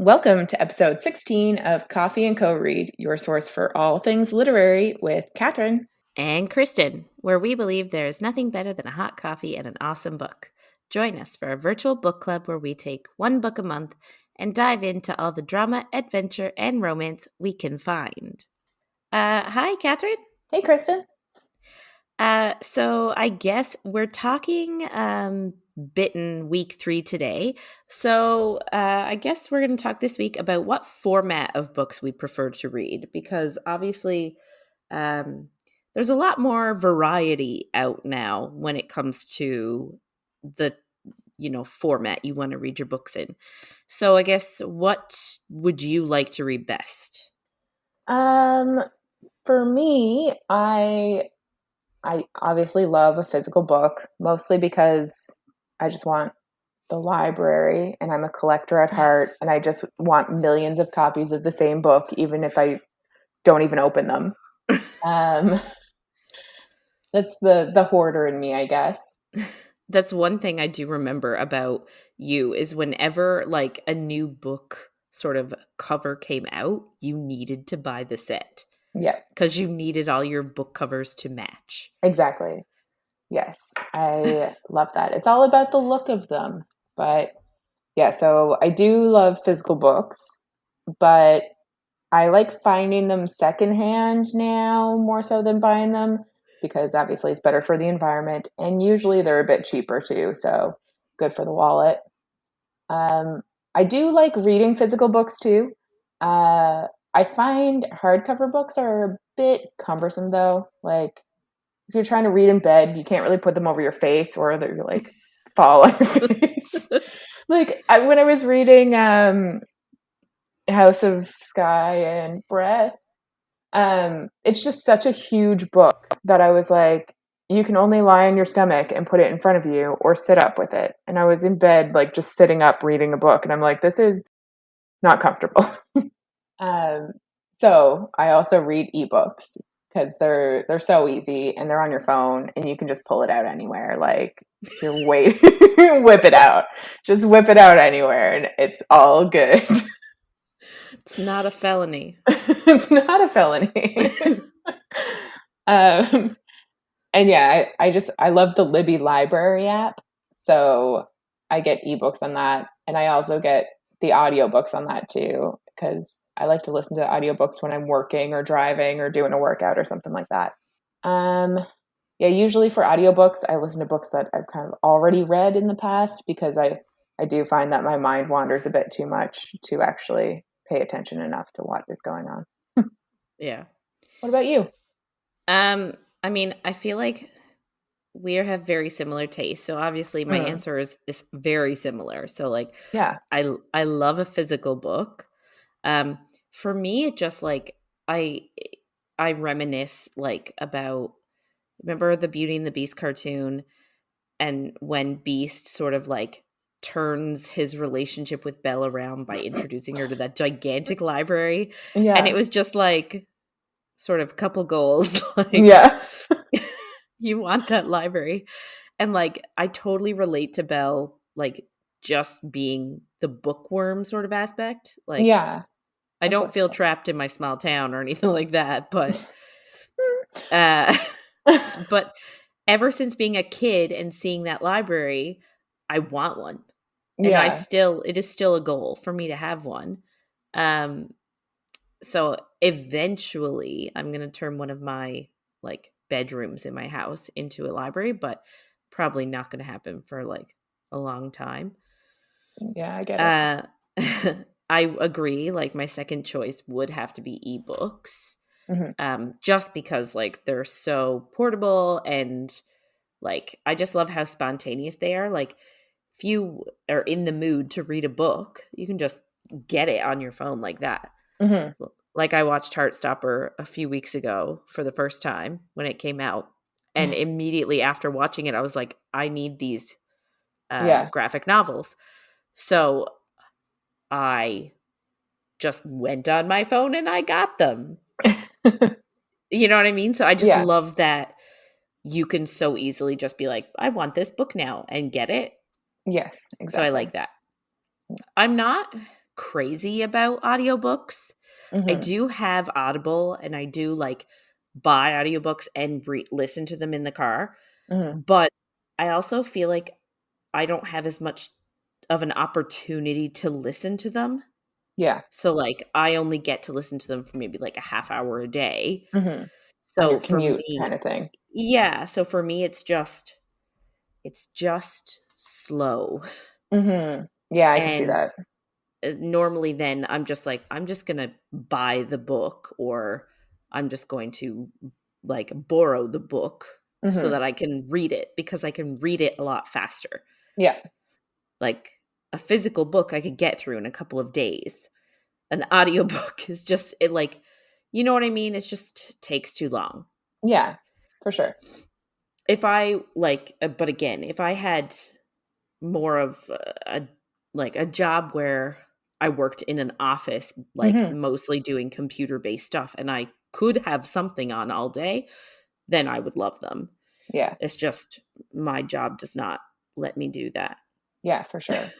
Welcome to episode 16 of Coffee and Co-Read, your source for all things literary with Catherine. And Kristen, where we believe there is nothing better than a hot coffee and an awesome book. Join us for a virtual book club where we take one book a month and dive into all the drama, adventure, and romance we can find. Hi, Catherine. Hey, Kristen. So I guess we're talking Bitten week 3 today. So I guess we're going to talk this week about what format of books we prefer to read, because obviously there's a lot more variety out now when it comes to the format you want to read your books in. So I guess what would you like to read best? For me, I obviously love a physical book, mostly because I just want the library and I'm a collector at heart and I just want millions of copies of the same book, even if I don't even open them. That's the hoarder in me, I guess. That's one thing I do remember about you is whenever like a new book sort of cover came out, you needed to buy the set. Yeah. Because you needed all your book covers to match. Exactly. Yes. I love that. It's all about the look of them. But yeah, so I do love physical books, but I like finding them secondhand now more so than buying them, because obviously it's better for the environment and usually they're a bit cheaper too. So good for the wallet. I do like reading physical books too. I find hardcover books are a bit cumbersome though. Like if you're trying to read in bed, you can't really put them over your face or they're like fall on your face. Like when I was reading House of Sky and Breath, it's just such a huge book that I was like, you can only lie on your stomach and put it in front of you or sit up with it. And I was in bed, like just sitting up reading a book. And I'm like, this is not comfortable. So I also read ebooks because they're so easy and they're on your phone and you can just pull it out anywhere. Like you're waiting, whip it out. Just whip it out anywhere and it's all good. It's not a felony. It's not a felony. And yeah, I love the Libby Library app. So I get ebooks on that. And I also get the audiobooks on that too, because I like to listen to audiobooks when I'm working or driving or doing a workout or something like that. Yeah, usually for audiobooks, I listen to books that I've kind of already read in the past because I do find that my mind wanders a bit too much to actually pay attention enough to what is going on. Yeah. What about you? I mean, I feel like we have very similar tastes. So obviously my answer is very similar. So like, yeah, I love a physical book. For me, it just like, I reminisce like about, remember the Beauty and the Beast cartoon and when Beast sort of like turns his relationship with Belle around by introducing her to that gigantic library. Yeah. And it was just like sort of couple goals. Like, yeah. you want that library. And like, I totally relate to Belle, like just being the bookworm sort of aspect. Like, yeah. I don't feel trapped in my small town or anything like that, but but ever since being a kid and seeing that library, I want one. And it is still a goal for me to have one. So eventually I'm going to turn one of my like bedrooms in my house into a library, but probably not going to happen for like a long time. Yeah, I get it. I agree. Like my second choice would have to be ebooks. Mm-hmm. Just because like they're so portable and like I just love how spontaneous they are. Like if you are in the mood to read a book, you can just get it on your phone like that. Mm-hmm. Like I watched Heartstopper a few weeks ago for the first time when it came out. And immediately after watching it, I was like, I need these graphic novels. So I just went on my phone and I got them. You know what I mean? So I just love that you can so easily just be like, I want this book now and get it. Yes, exactly. So I like that. I'm not crazy about audiobooks. I Mm-hmm. do have Audible, and I do like buy audiobooks and listen to them in the car. Mm-hmm. But I also feel like I don't have as much of an opportunity to listen to them. Yeah. So like I only get to listen to them for maybe like a half hour a day. Mm-hmm. On So your for commute me, kind of thing. yeah, so for me it's just slow. Mm-hmm. Yeah, I can see And that. normally then I'm just like I'm just going to buy the book, or I'm just going to like borrow the book so Mm-hmm. that I can read it, because I can read it a lot faster. Yeah. Like a physical book I could get through in a couple of days. An audiobook is just it like, you know what I mean? It just takes too long. Yeah, for sure. If I like but again, if I had more of a like a job where I worked in an office, like Mm-hmm. mostly doing computer based stuff, and I could have something on all day, then I would love them. Yeah. It's just my job does not let me do that. Yeah, for sure.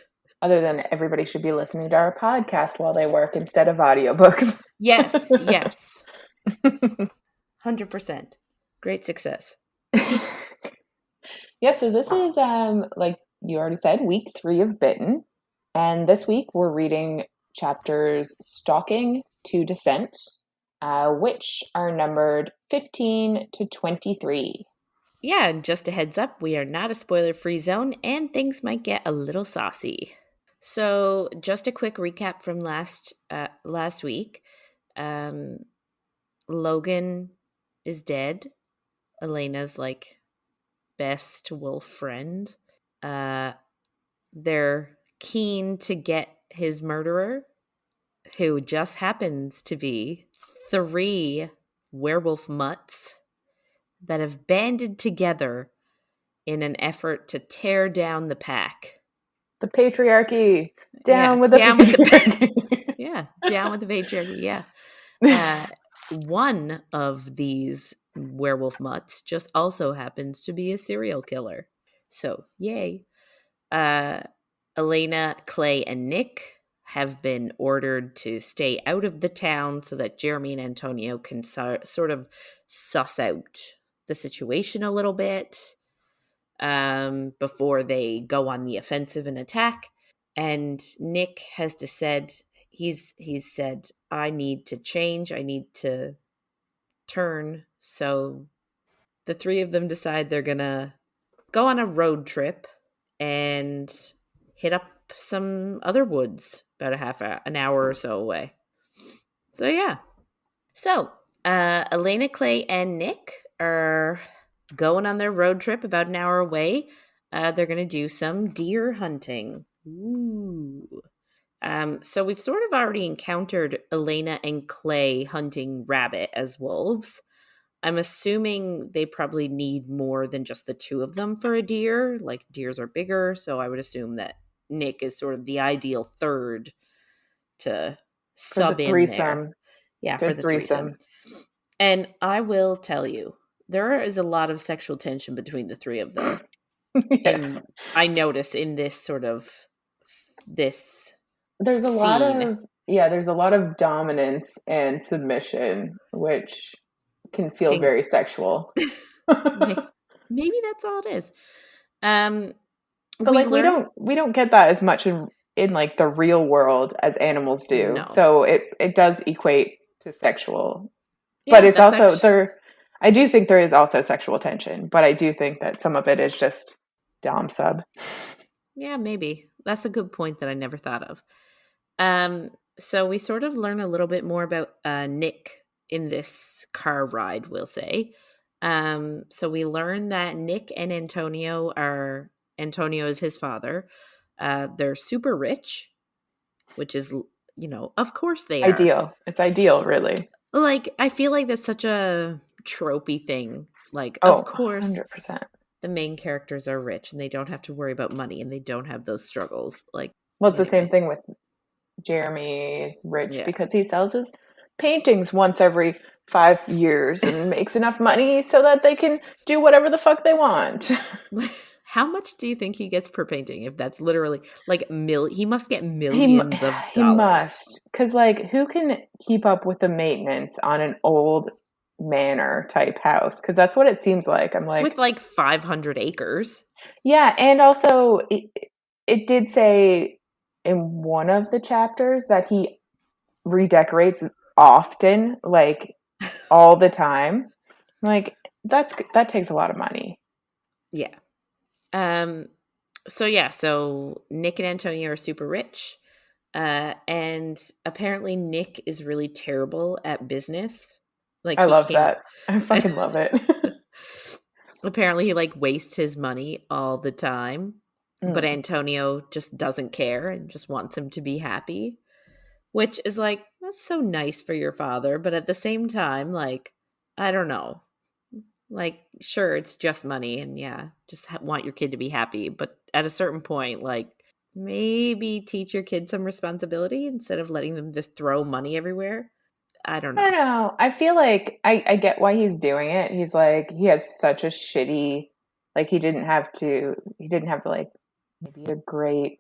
Other than everybody should be listening to our podcast while they work instead of audiobooks. Yes, yes. 100%. Great success. Yeah, so this is like you already said, week 3 of Bitten. And this week we're reading chapters Stalking to Descent, which are numbered 15 to 23. Yeah, and just a heads up, we are not a spoiler free zone and things might get a little saucy. So, just a quick recap from last week. Um, Logan is dead. Elena's like best wolf friend. Uh, they're keen to get his murderer, who just happens to be 3 werewolf mutts that have banded together in an effort to tear down the pack. The patriarchy. Yeah, Down with the down with the patriarchy. yeah, down with the patriarchy. Yeah. One of these werewolf mutts just also happens to be a serial killer. So, yay. Uh, Elena, Clay, and Nick have been ordered to stay out of the town so that Jeremy and Antonio can sort of suss out the situation a little bit before they go on the offensive and attack. And Nick has he's said, I need to change. I need to turn. So the 3 of them decide they're gonna go on a road trip and hit up some other woods about an hour or so away. So yeah. So Elena, Clay, and Nick are going on their road trip about an hour away. They're going to do some deer hunting. Ooh. So we've sort of already encountered Elena and Clay hunting rabbit as wolves. I'm assuming they probably need more than just the 2 of them for a deer. Like deers are bigger, so I would assume that Nick is sort of the ideal third to For the sub in there. threesome. Yeah, for Good the threesome. threesome. And I will tell you, there is a lot of sexual tension between the 3 of them. Yes. I notice in this There's a lot scene. of there's a lot of dominance and submission, which can feel Can very sexual. maybe that's all it is. But We like learn we don't get that as much in like the real world as animals do. no. So it does equate to sexual. But Yeah, it's that's also actually there I do think there is also sexual tension, but I do think that some of it is just dom sub. yeah, maybe. That's a good point that I never thought of. So we sort of learn a little bit more about Nick in this car ride, we'll say. So we learn that Nick and Antonio is his father. They're super rich, which is, of course they are. Ideal. It's ideal, really. Like, I feel like that's such a tropey thing. Like, of Oh, course 100%. the main characters are rich and they don't have to worry about money and they don't have those struggles. Like, Well, it's the same anyway. thing with Jeremy is rich Yeah. because he sells his paintings once every 5 years and makes enough money so that they can do whatever the fuck they want. How much do you think he gets per painting? If that's literally like he must get He millions of he dollars must, because like who can keep up with the maintenance on an old manor type house? Because that's what it seems like. I'm with like, like 500 acres. yeah, and also it did say in one of the chapters that he redecorates often, like all the time. Like that takes a lot of money. Yeah. Um. So yeah. So Nick and Antonio are super rich, and apparently Nick is really terrible at business. Like I he love can't. that. I fucking love it. Apparently he like wastes his money all the time, but Mm. Antonio just doesn't care and just wants him to be happy, which is like, that's so nice for your father, but at the same time, like, I don't know. Like, sure, it's just money and yeah, just want your kid to be happy, but at a certain point, like, maybe teach your kid some responsibility instead of letting them just throw money everywhere. I don't I don't know. know. I feel like I get why he's doing it. He's like he has such a shitty, like he didn't have like maybe a great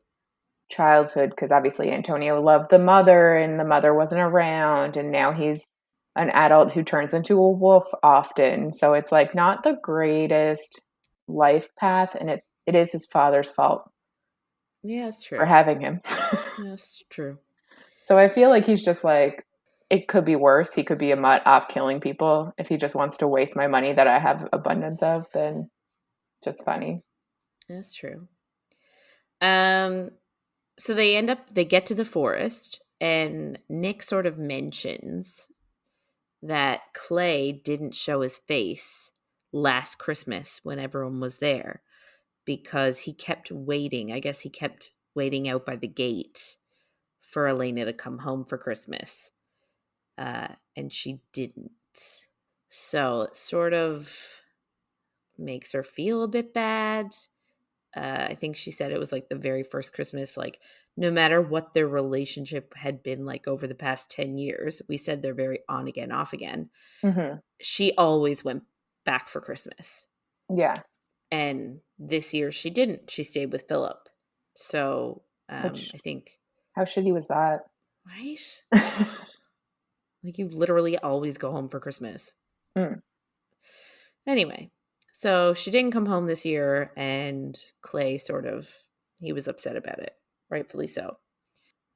childhood because obviously Antonio loved the mother and the mother wasn't around, and now he's an adult who turns into a wolf often. So it's like not the greatest life path, and it is his father's fault Yeah, that's for true. having him. That's true. So I feel like he's just like, it could be worse. He could be a mutt off killing people. If he just wants to waste my money that I have abundance of, then just funny. That's true. Um, so they get to the forest, and Nick sort of mentions that Clay didn't show his face last Christmas when everyone was there because he kept waiting. I guess he kept waiting out by the gate for Elena to come home for Christmas. And she didn't. So it sort of makes her feel a bit bad. I think she said it was like the very first Christmas, like no matter what their relationship had been like over the past 10 years, we said they're very on again, off again. Mm-hmm. She always went back for Christmas. Yeah. And this year she didn't. She stayed with Phillip. So Which, I think, how shitty was that? right? Like you literally always go home for Christmas. Mm. Anyway, so she didn't come home this year, and Clay he was upset about it, rightfully so.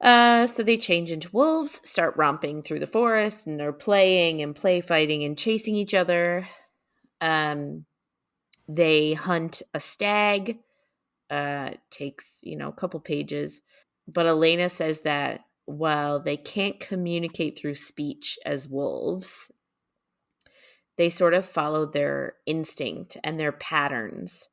So they change into wolves, start romping through the forest, and they're playing and play fighting and chasing each other. Um, they hunt a stag. Takes, a couple pages. But Elena says that while they can't communicate through speech as wolves, they sort of follow their instinct and their patterns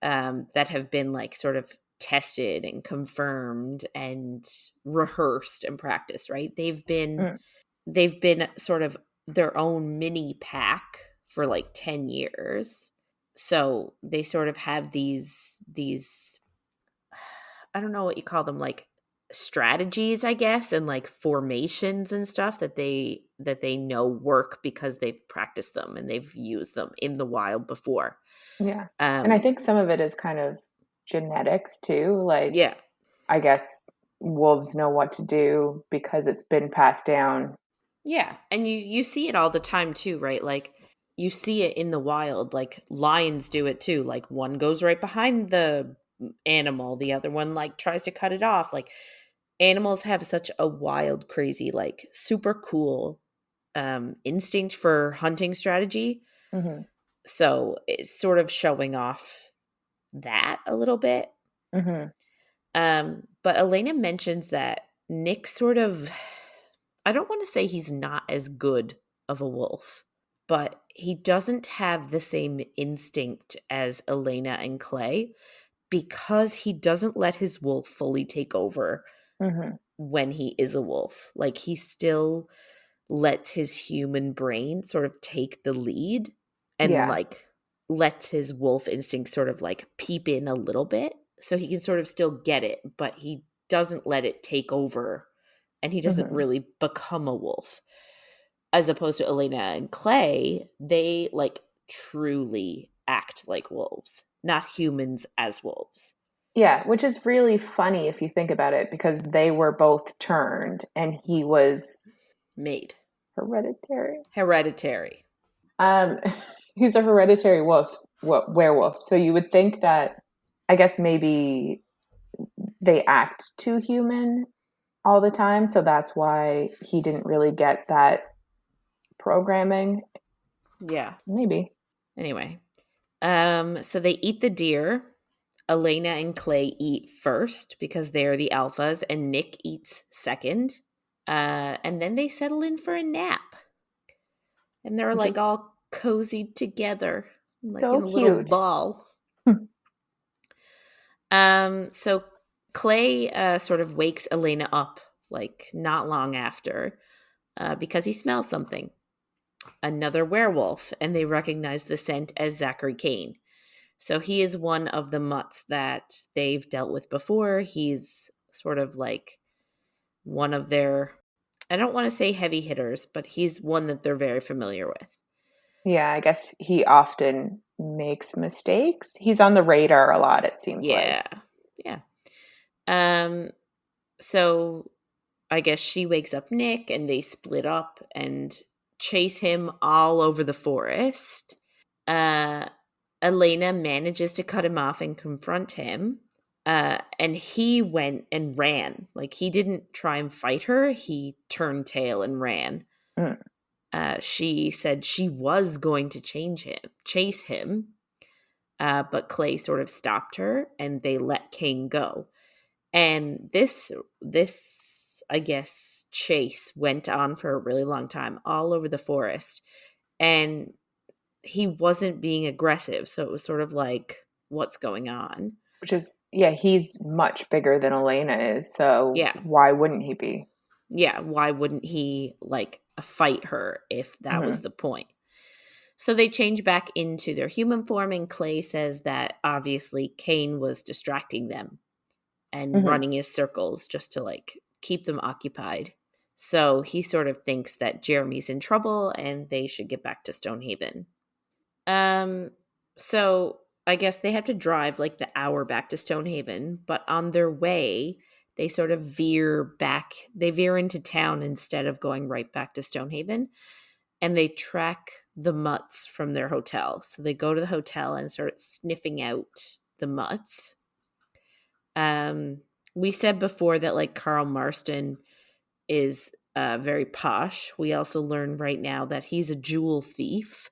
that have been like sort of tested and confirmed and rehearsed and practiced, right? Mm. They've been sort of their own mini pack for like 10 years. So they sort of have these I don't know what you call them, like strategies, I guess, and like formations and stuff that they know work because they've practiced them and they've used them in the wild before. Yeah. And I Um think some of it is kind of genetics too. Like, yeah. I guess wolves know what to do because it's been passed down. Yeah, and you see it all the time too, right? Like you see it in the wild. Like lions do it too. Like one goes right behind the animal, the other one like tries to cut it off. Like animals have such a wild, crazy, like super cool instinct for hunting strategy. Mm-hmm. So it's sort of showing off that a little bit. Mm-hmm. But Elena mentions that Nick sort of, I don't want to say he's not as good of a wolf, but he doesn't have the same instinct as Elena and Clay because he doesn't let his wolf fully take over Mm-hmm. when he is a wolf. Like he still lets his human brain sort of take the lead and Yeah. like lets his wolf instinct sort of like peep in a little bit so he can sort of still get it, but he doesn't let it take over and he doesn't Mm-hmm. really become a wolf. As opposed to Elena and Clay, they like truly act like wolves. not humans as wolves. Yeah, which is really funny if you think about it, because they were both turned and he was Made. hereditary. Hereditary. Um, he's a hereditary werewolf. So you would think that, I guess maybe they act too human all the time. So that's why he didn't really get that programming. Yeah. Maybe. Anyway. So they eat the deer. Elena and Clay eat first because they're the alphas, and Nick eats second. And then they settle in for a nap. And they're Which like is all cozied together, like so in a little cute. ball. So Clay sort of wakes Elena up, like not long after, because he smells something. Another werewolf, and they recognize the scent as Zachary Kane. So he is one of the mutts that they've dealt with before. He's sort of like one of their, I don't want to say heavy hitters, but he's one that they're very familiar with. Yeah, I guess he often makes mistakes. He's on the radar a lot, it seems like. Yeah. Yeah. Um, so I guess she wakes up Nick and they split up and chase him all over the forest. Elena manages to cut him off and confront him. And he went and ran. Like, he didn't try and fight her. He turned tail and ran. Mm. She said she was going to chase him. But Clay sort of stopped her and they let Kane go. And this, I guess, chase went on for a really long time, all over the forest. And he wasn't being aggressive. So it was sort of like, what's going on? Which is, yeah, he's much bigger than Elena is. So Yeah. why wouldn't he be? Yeah. Why wouldn't he like fight her if that was Mm-hmm. the point? So they change back into their human form, and Clay says that obviously Kane was distracting them and Mm-hmm. running his circles just to like keep them occupied. So he sort of thinks that Jeremy's in trouble and they should get back to Stonehaven. So I guess they have to drive like the hour back to Stonehaven, but on their way, they sort of veer into town instead of going right back to Stonehaven, and they track the mutts from their hotel. So they go to the hotel and start sniffing out the mutts. We said before that like Carl Marston is very posh. We also learn right now that he's a jewel thief.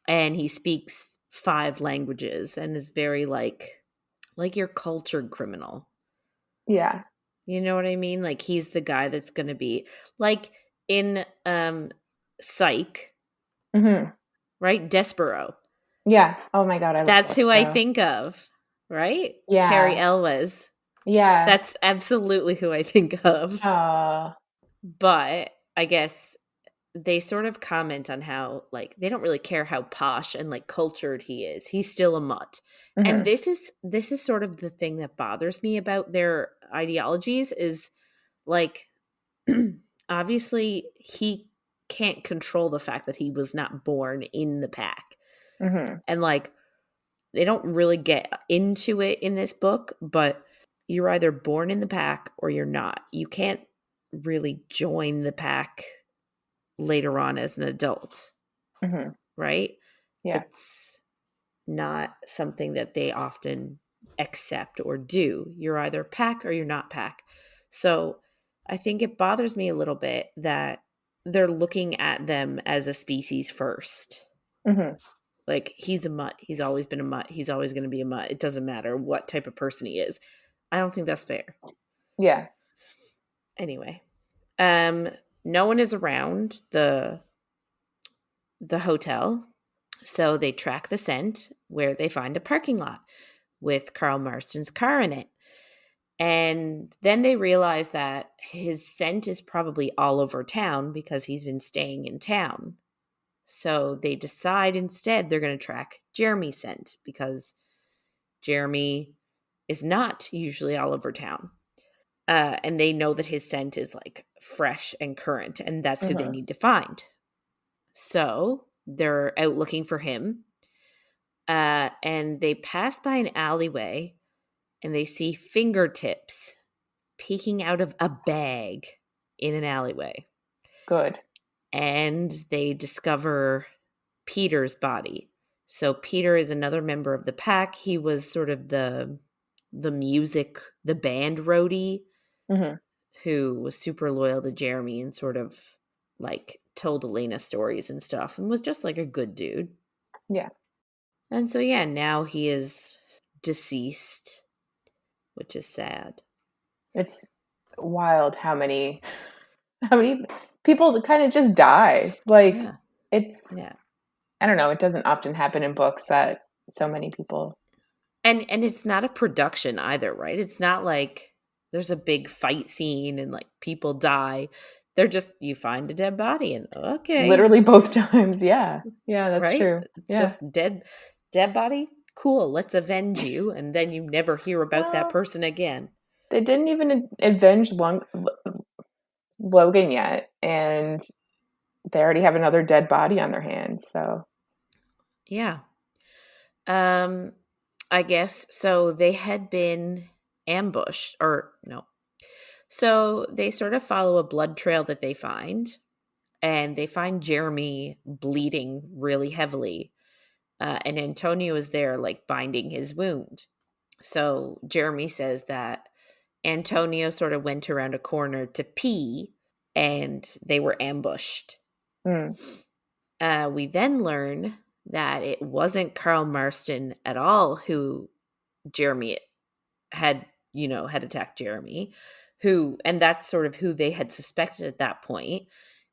And he speaks 5 languages and is very like your cultured criminal. Yeah. You know what I mean? Like, he's the guy that's going to be like in Psych, Mm-hmm. right? Despero. Yeah. Oh my God, I love That's who I Despero. think of, right? Carrie Yeah. Elwes. Yeah. That's absolutely who I think of. Uh, But I guess they sort of comment on how like they don't really care how posh and like cultured he is. He's still a mutt. And mm-hmm. this is sort of the thing that bothers me about their ideologies is like obviously he can't control the fact that he was not born in the pack. Mm-hmm. And like they don't really get into it in this book, but you're either born in the pack or you're not. You can't really join the pack later on as an adult, Mm-hmm. right? Yeah. It's not something that they often accept or do. You're either pack or you're not pack. So I think it bothers me a little bit that they're looking at them as a species first. Mm-hmm. Like, he's a mutt. He's always been a mutt. He's always going to be a mutt. It doesn't matter what type of person he is. I don't think that's fair. Yeah. Anyway, no one is around the hotel. So they track the scent where they find a parking lot with Carl Marston's car in it. And then they realize that his scent is probably all over town because he's been staying in town. So they decide instead they're going to track Jeremy's scent because Jeremy is not usually all over town. And they know that his scent is like fresh and current, and that's who they Mm-hmm. need to find. So they're out looking for him. And they pass by an alleyway and they see fingertips peeking out of a bag in an alleyway. Good. And they discover Peter's body. So Peter is another member of the pack. He was sort of the band roadie Mm-hmm. who was super loyal to Jeremy and sort of like told Elena stories and stuff and was just like a good dude. Yeah. And so, yeah, now he is deceased, which is sad. It's wild how many people kind of just die. Like Yeah. it's Yeah. I don't know, it doesn't often happen in books that so many people. And it's not a production either, right? It's not like there's a big fight scene and like people die. They're just you find a dead body and okay, Literally both times. Yeah. Yeah, that's right? true. It's Yeah. just dead body. Cool, let's avenge you and then you never hear about that Well, person again. they didn't even avenge Logan yet, and they already have another dead body on their hands. So Yeah. Um I guess so they had been ambushed or no. So they sort of follow a blood trail that they find and they find Jeremy bleeding really heavily. And Antonio is there, like binding his wound. So Jeremy says that Antonio sort of went around a corner to pee and they were ambushed. mm, We then learn that it wasn't Carl Marston at all who Jeremy had attacked Jeremy, and that's sort of who they had suspected at that point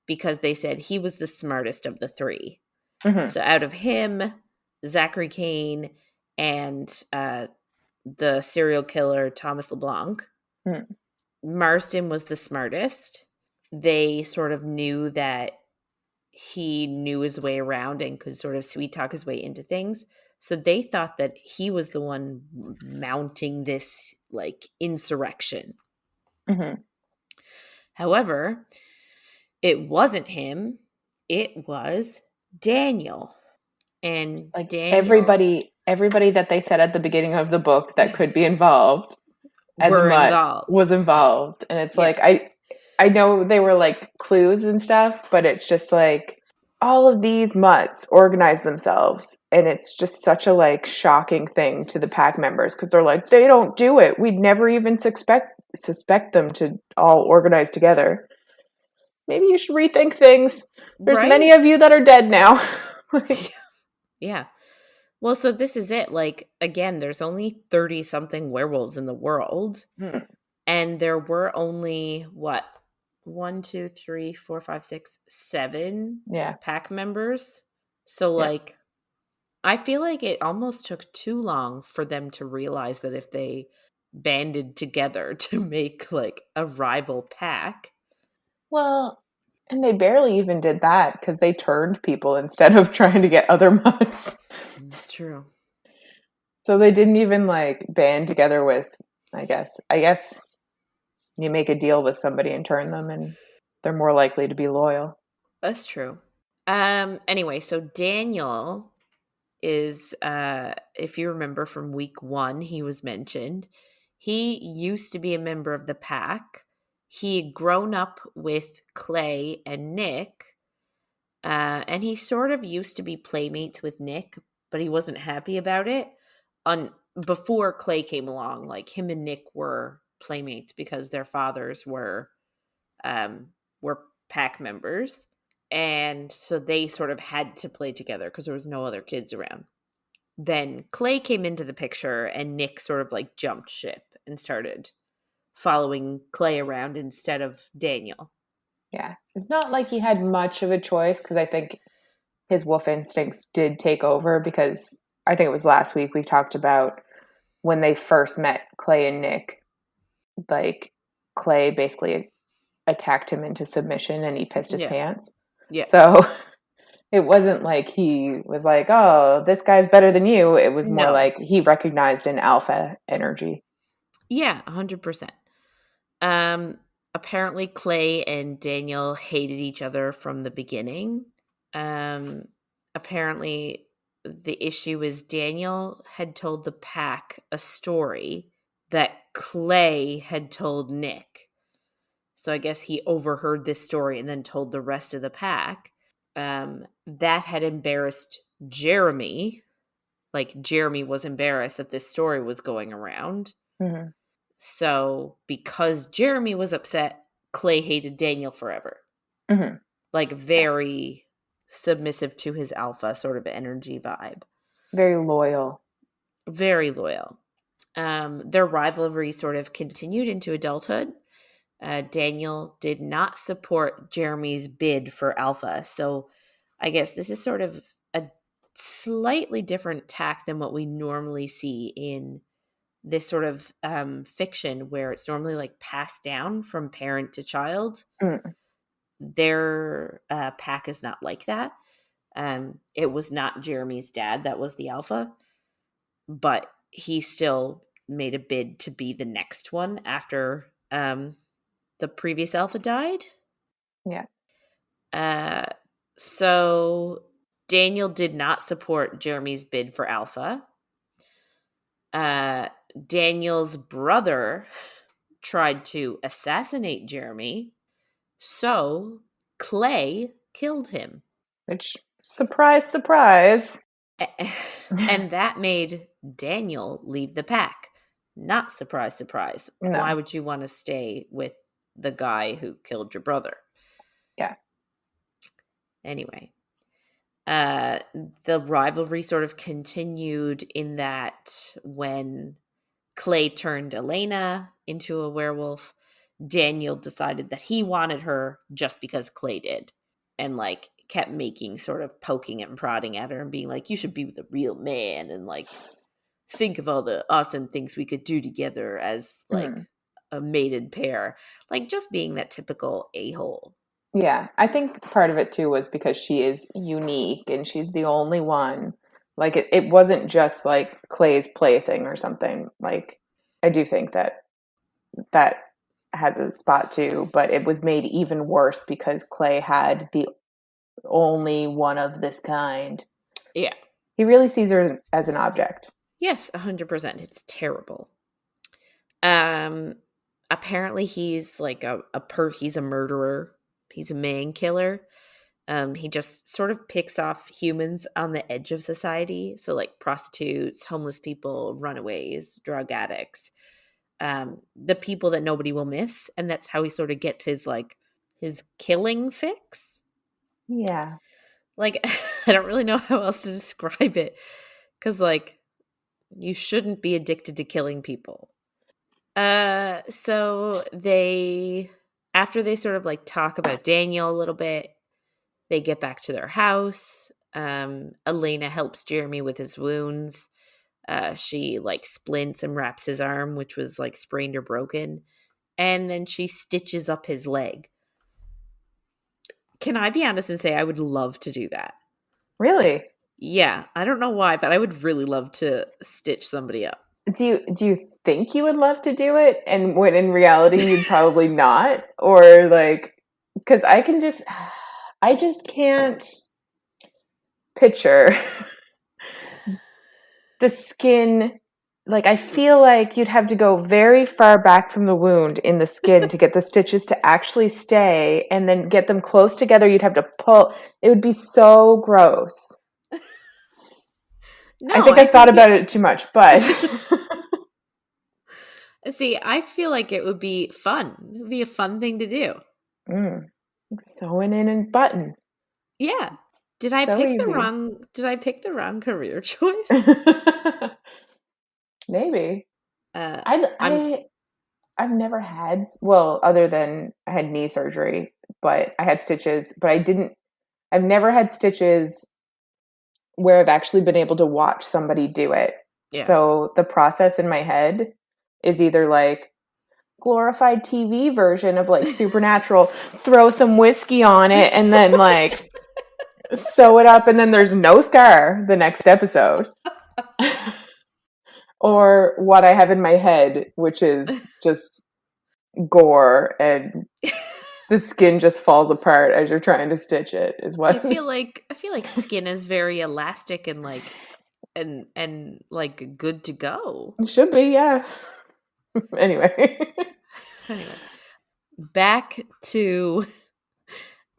because they said he was the smartest of the three. mhm, So out of him, Zachary Kane, and the serial killer Thomas LeBlanc, mm, Marston was the smartest. They sort of knew that he knew his way around and could sort of sweet talk his way into things. So they thought that he was the one mounting this like insurrection. mhm. However, it wasn't him. It was Daniel. And Like Daniel everybody that they said at the beginning of the book that could be involved as a were mutt involved. was involved, and it's Yeah. like I know they were like clues and stuff, but it's just like all of these mutts organize themselves, and it's just such a like shocking thing to the pack members because they're like they don't do it. We'd never even suspect them to all organize together. Maybe you should rethink things. There's many Right? of you that are dead now. Like, Yeah. Well, so this is it. Like, again, there's only 30 something werewolves in the world. hmm, And there were only, what, 1, 2, 3, 4, 5, 6, 7 yeah, pack members. So, yeah. like, I feel like it almost took too long for them to realize that if they banded together to make, like, a rival pack. Well, and they barely even did that because they turned people instead of trying to get other mutts. It's true. So they didn't even like band together with, I guess you make a deal with somebody and turn them and they're more likely to be loyal. That's true. Anyway, so Daniel is if you remember from week 1, he was mentioned. He used to be a member of the pack. He had grown up with Clay and Nick, and he sort of used to be playmates with Nick, but he wasn't happy about it. On Before Clay came along, like him and Nick were playmates because their fathers were pack members. And so they sort of had to play together because there was no other kids around. Then Clay came into the picture and Nick sort of like jumped ship and started following Clay around instead of Daniel. Yeah. It's not like he had much of a choice because I think his wolf instincts did take over because I think it was last week we talked about when they first met Clay and Nick, like Clay basically attacked him into submission and he pissed his Yeah. pants. Yeah. So it wasn't like he was like, oh, this guy's better than you. It was more No. like he recognized an alpha energy. Yeah, 100%. Apparently Clay and Daniel hated each other from the beginning. Apparently the issue is Daniel had told the pack a story that Clay had told Nick. So I guess he overheard this story and then told the rest of the pack. That had embarrassed Jeremy. Like, Jeremy was embarrassed that this story was going around. Mm-hmm. So because Jeremy was upset, Clay hated Daniel forever. Mm-hmm. Like, very submissive to his alpha sort of energy vibe. Very loyal. Very loyal. Their rivalry sort of continued into adulthood. Daniel did not support Jeremy's bid for alpha. So I guess this is sort of a slightly different tack than what we normally see in this sort of fiction, where it's normally like passed down from parent to child. Mm. Their pack is not like that. It was not Jeremy's dad that was the alpha, but he still made a bid to be the next one after the previous alpha died. Yeah. So Daniel did not support Jeremy's bid for alpha. Daniel's brother tried to assassinate Jeremy, so Clay killed him. Which, surprise, surprise. And that made Daniel leave the pack. Not surprise, surprise. No. Why would you want to stay with the guy who killed your brother? Yeah. Anyway, the rivalry sort of continued in that when Clay turned Elena into a werewolf, Daniel decided that he wanted her just because Clay did, and like kept making sort of poking and prodding at her and being like, you should be with a real man, and like think of all the awesome things we could do together as like a mated pair. Like, just being that typical a-hole. Yeah, I think part of it too was because she is unique and she's the only one. Like, it wasn't just like Clay's plaything or something. Like, I do think that has a spot too, but it was made even worse because Clay had the only one of this kind. Yeah. He really sees her as an object. Yes, 100%. It's terrible. Apparently he's like he's a murderer. He's a man killer. He just sort of picks off humans on the edge of society. So like prostitutes, homeless people, runaways, drug addicts, the people that nobody will miss. And that's how he sort of gets his killing fix. Yeah. Like, I don't really know how else to describe it. 'Cause like, you shouldn't be addicted to killing people. So after they sort of like talk about Daniel a little bit, they get back to their house. Elena helps Jeremy with his wounds. She like splints and wraps his arm, which was like sprained or broken. And then she stitches up his leg. Can I be honest and say I would love to do that? Really? Yeah. I don't know why, but I would really love to stitch somebody up. Do you think you would love to do it, and when in reality you'd probably not? Or like, because I just can't picture the skin. Like, I feel like you'd have to go very far back from the wound in the skin to get the stitches to actually stay, and then get them close together. You'd have to pull. It would be so gross. No, I think I've thought about it too much, but see, I feel like it would be fun. It would be a fun thing to do. Sewing in and button. Yeah. Did I pick the wrong career choice? Maybe. I've never had, well, other than I had knee surgery, but I had stitches, but I've never had stitches where I've actually been able to watch somebody do it. Yeah. So the process in my head is either like glorified TV version of like Supernatural, throw some whiskey on it and then like sew it up and then there's no scar the next episode. Or what I have in my head, which is just gore and The skin just falls apart as you're trying to stitch it is I what. feel like skin is very elastic and like and like good to go. It should be, yeah. Anyway. Anyway, back to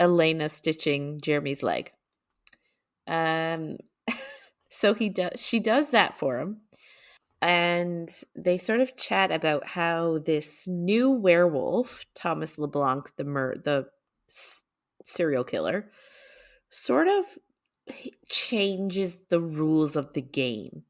Elena stitching Jeremy's leg. Um so she does that for him. And they sort of chat about how this new werewolf, Thomas LeBlanc, the serial killer, sort of changes the rules of the game.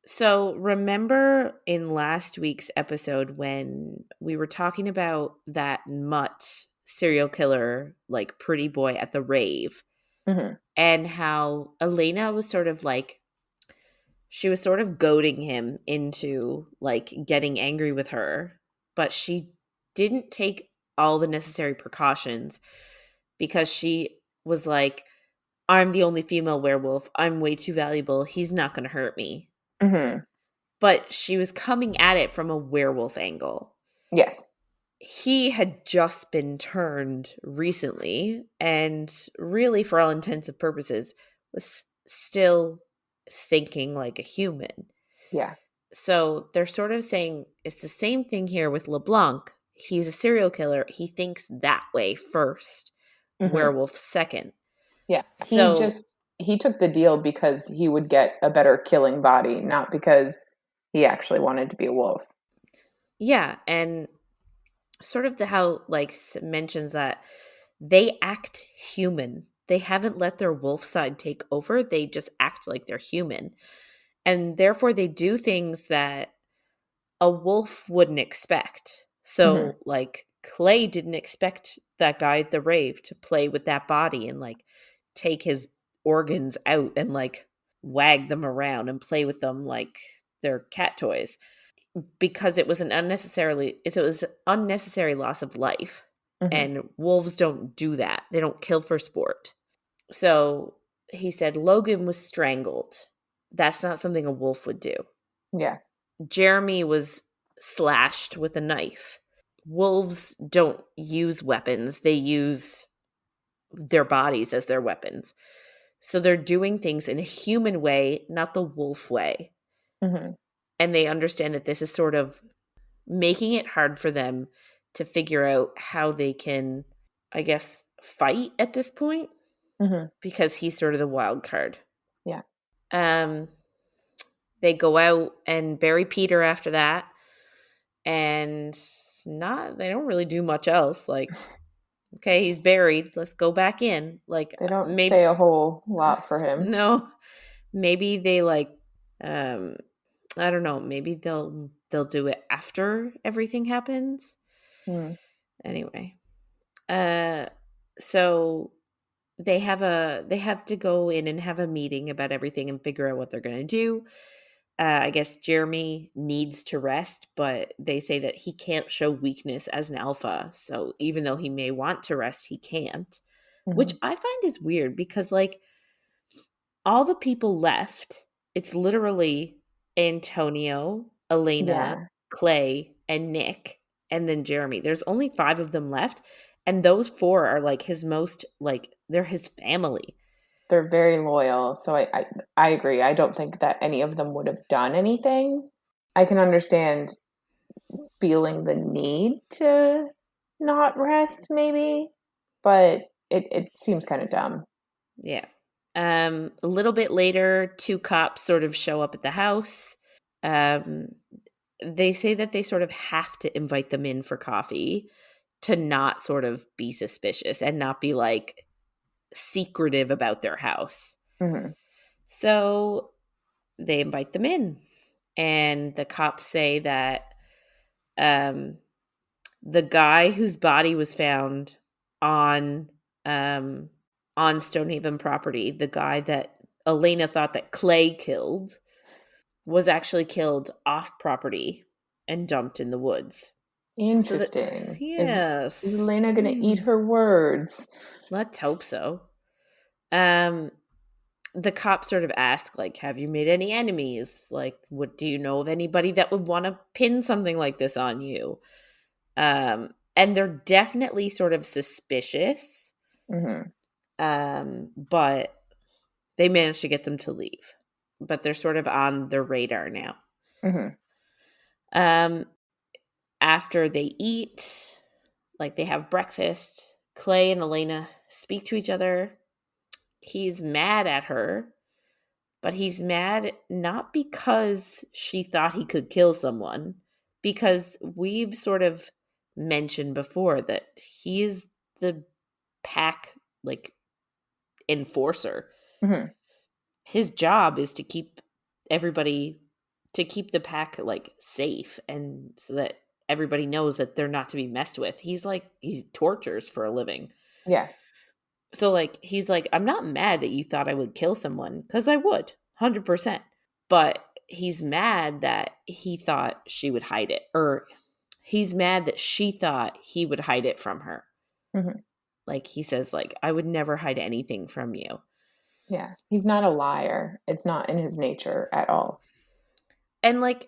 So remember in last week's episode when we were talking about that mutt serial killer, like pretty boy at the rave, Mm-hmm. and how Elena was sort of like, she was sort of goading him into like getting angry with her, but she didn't take all the necessary precautions because she was like, I'm the only female werewolf. I'm way too valuable. He's not going to hurt me. Mm-hmm. But she was coming at it from a werewolf angle. Yes. He had just been turned recently and really, for all intents and purposes, was still thinking like a human. Yeah. So they're sort of saying it's the same thing here with LeBlanc. He's a serial killer. He thinks that way first, Mm-hmm. werewolf second. Yeah. So, He took the deal because he would get a better killing body, not because he actually wanted to be a wolf. yeah. And sort of how, like, mentions that they act human. They haven't let their wolf side take over. They just act like they're human. And therefore, they do things that a wolf wouldn't expect. Mm-hmm. So, like, Clay didn't expect that guy at the rave to play with that body and, like, take his organs out and, like, wag them around and play with them like they're cat toys because it was unnecessary loss of life. Mm-hmm. And wolves don't do that. They don't kill for sport. So he said Logan was strangled. That's not something a wolf would do. Yeah. Jeremy was slashed with a knife. Wolves don't use weapons, they use their bodies as their weapons. So they're doing things in a human way, not the wolf way. Mm-hmm. And they understand that this is sort of making it hard for them to figure out how they can, I guess, fight at this point Mm-hmm. because he's sort of the wild card. Yeah. Um, they go out and bury Peter after that, and they don't really do much else. Like, okay, he's buried. Let's go back in. Like, They don't say maybe a whole lot for him. no, maybe they like, um, I don't know. Maybe they'll do it after everything happens. Mm. Anyway, uh, so they have to go in and have a meeting about everything and figure out what they're going to do. I guess Jeremy needs to rest, but they say that he can't show weakness as an alpha. So even though he may want to rest, he can't, which Mm-hmm. I find is weird because, like, all the people left, it's literally Antonio, Elena, Yeah. Clay, and Nick, and then Jeremy. There's only 5 of them left, and those 4 are like his most, like, they're his family. They're very loyal. So I agree. I don't think that any of them would have done anything. I can understand feeling the need to not rest, maybe, but it seems kind of dumb. Yeah. A little bit later, 2 cops sort of show up at the house. They say that they sort of have to invite them in for coffee to not sort of be suspicious and not be like secretive about their house. Mm-hmm. So they invite them in, and the cops say that um, the guy whose body was found on um, on Stonehaven property, the guy that Elena thought that Clay killed, was actually killed off property and dumped in the woods. So that, Interesting. Is yes, Elena gonna eat her words? let's hope so. Um, the cop sort of ask, like, have you made any enemies? Like, what do you know of anybody that would want to pin something like this on you? And they're definitely sort of suspicious. Mm-hmm. But they managed to get them to leave. But they're sort of on their radar now. Mm-hmm. Um, after they eat, like they have breakfast, Clay and Elena speak to each other. He's mad at her, but he's mad not because she thought he could kill someone, because we've sort of mentioned before that he's the pack like enforcer. Mm-hmm. His job is to keep everybody to keep the pack like safe, and so that everybody knows that they're not to be messed with. He tortures for a living. Yeah. So like he's like, I'm not mad that you thought I would kill someone, because I would 100%, but he's mad that he thought she would hide it, or he's mad that she thought he would hide it from her. Mm-hmm. Like he says, like, I would never hide anything from you. Yeah. He's not a liar. It's not in his nature at all. And like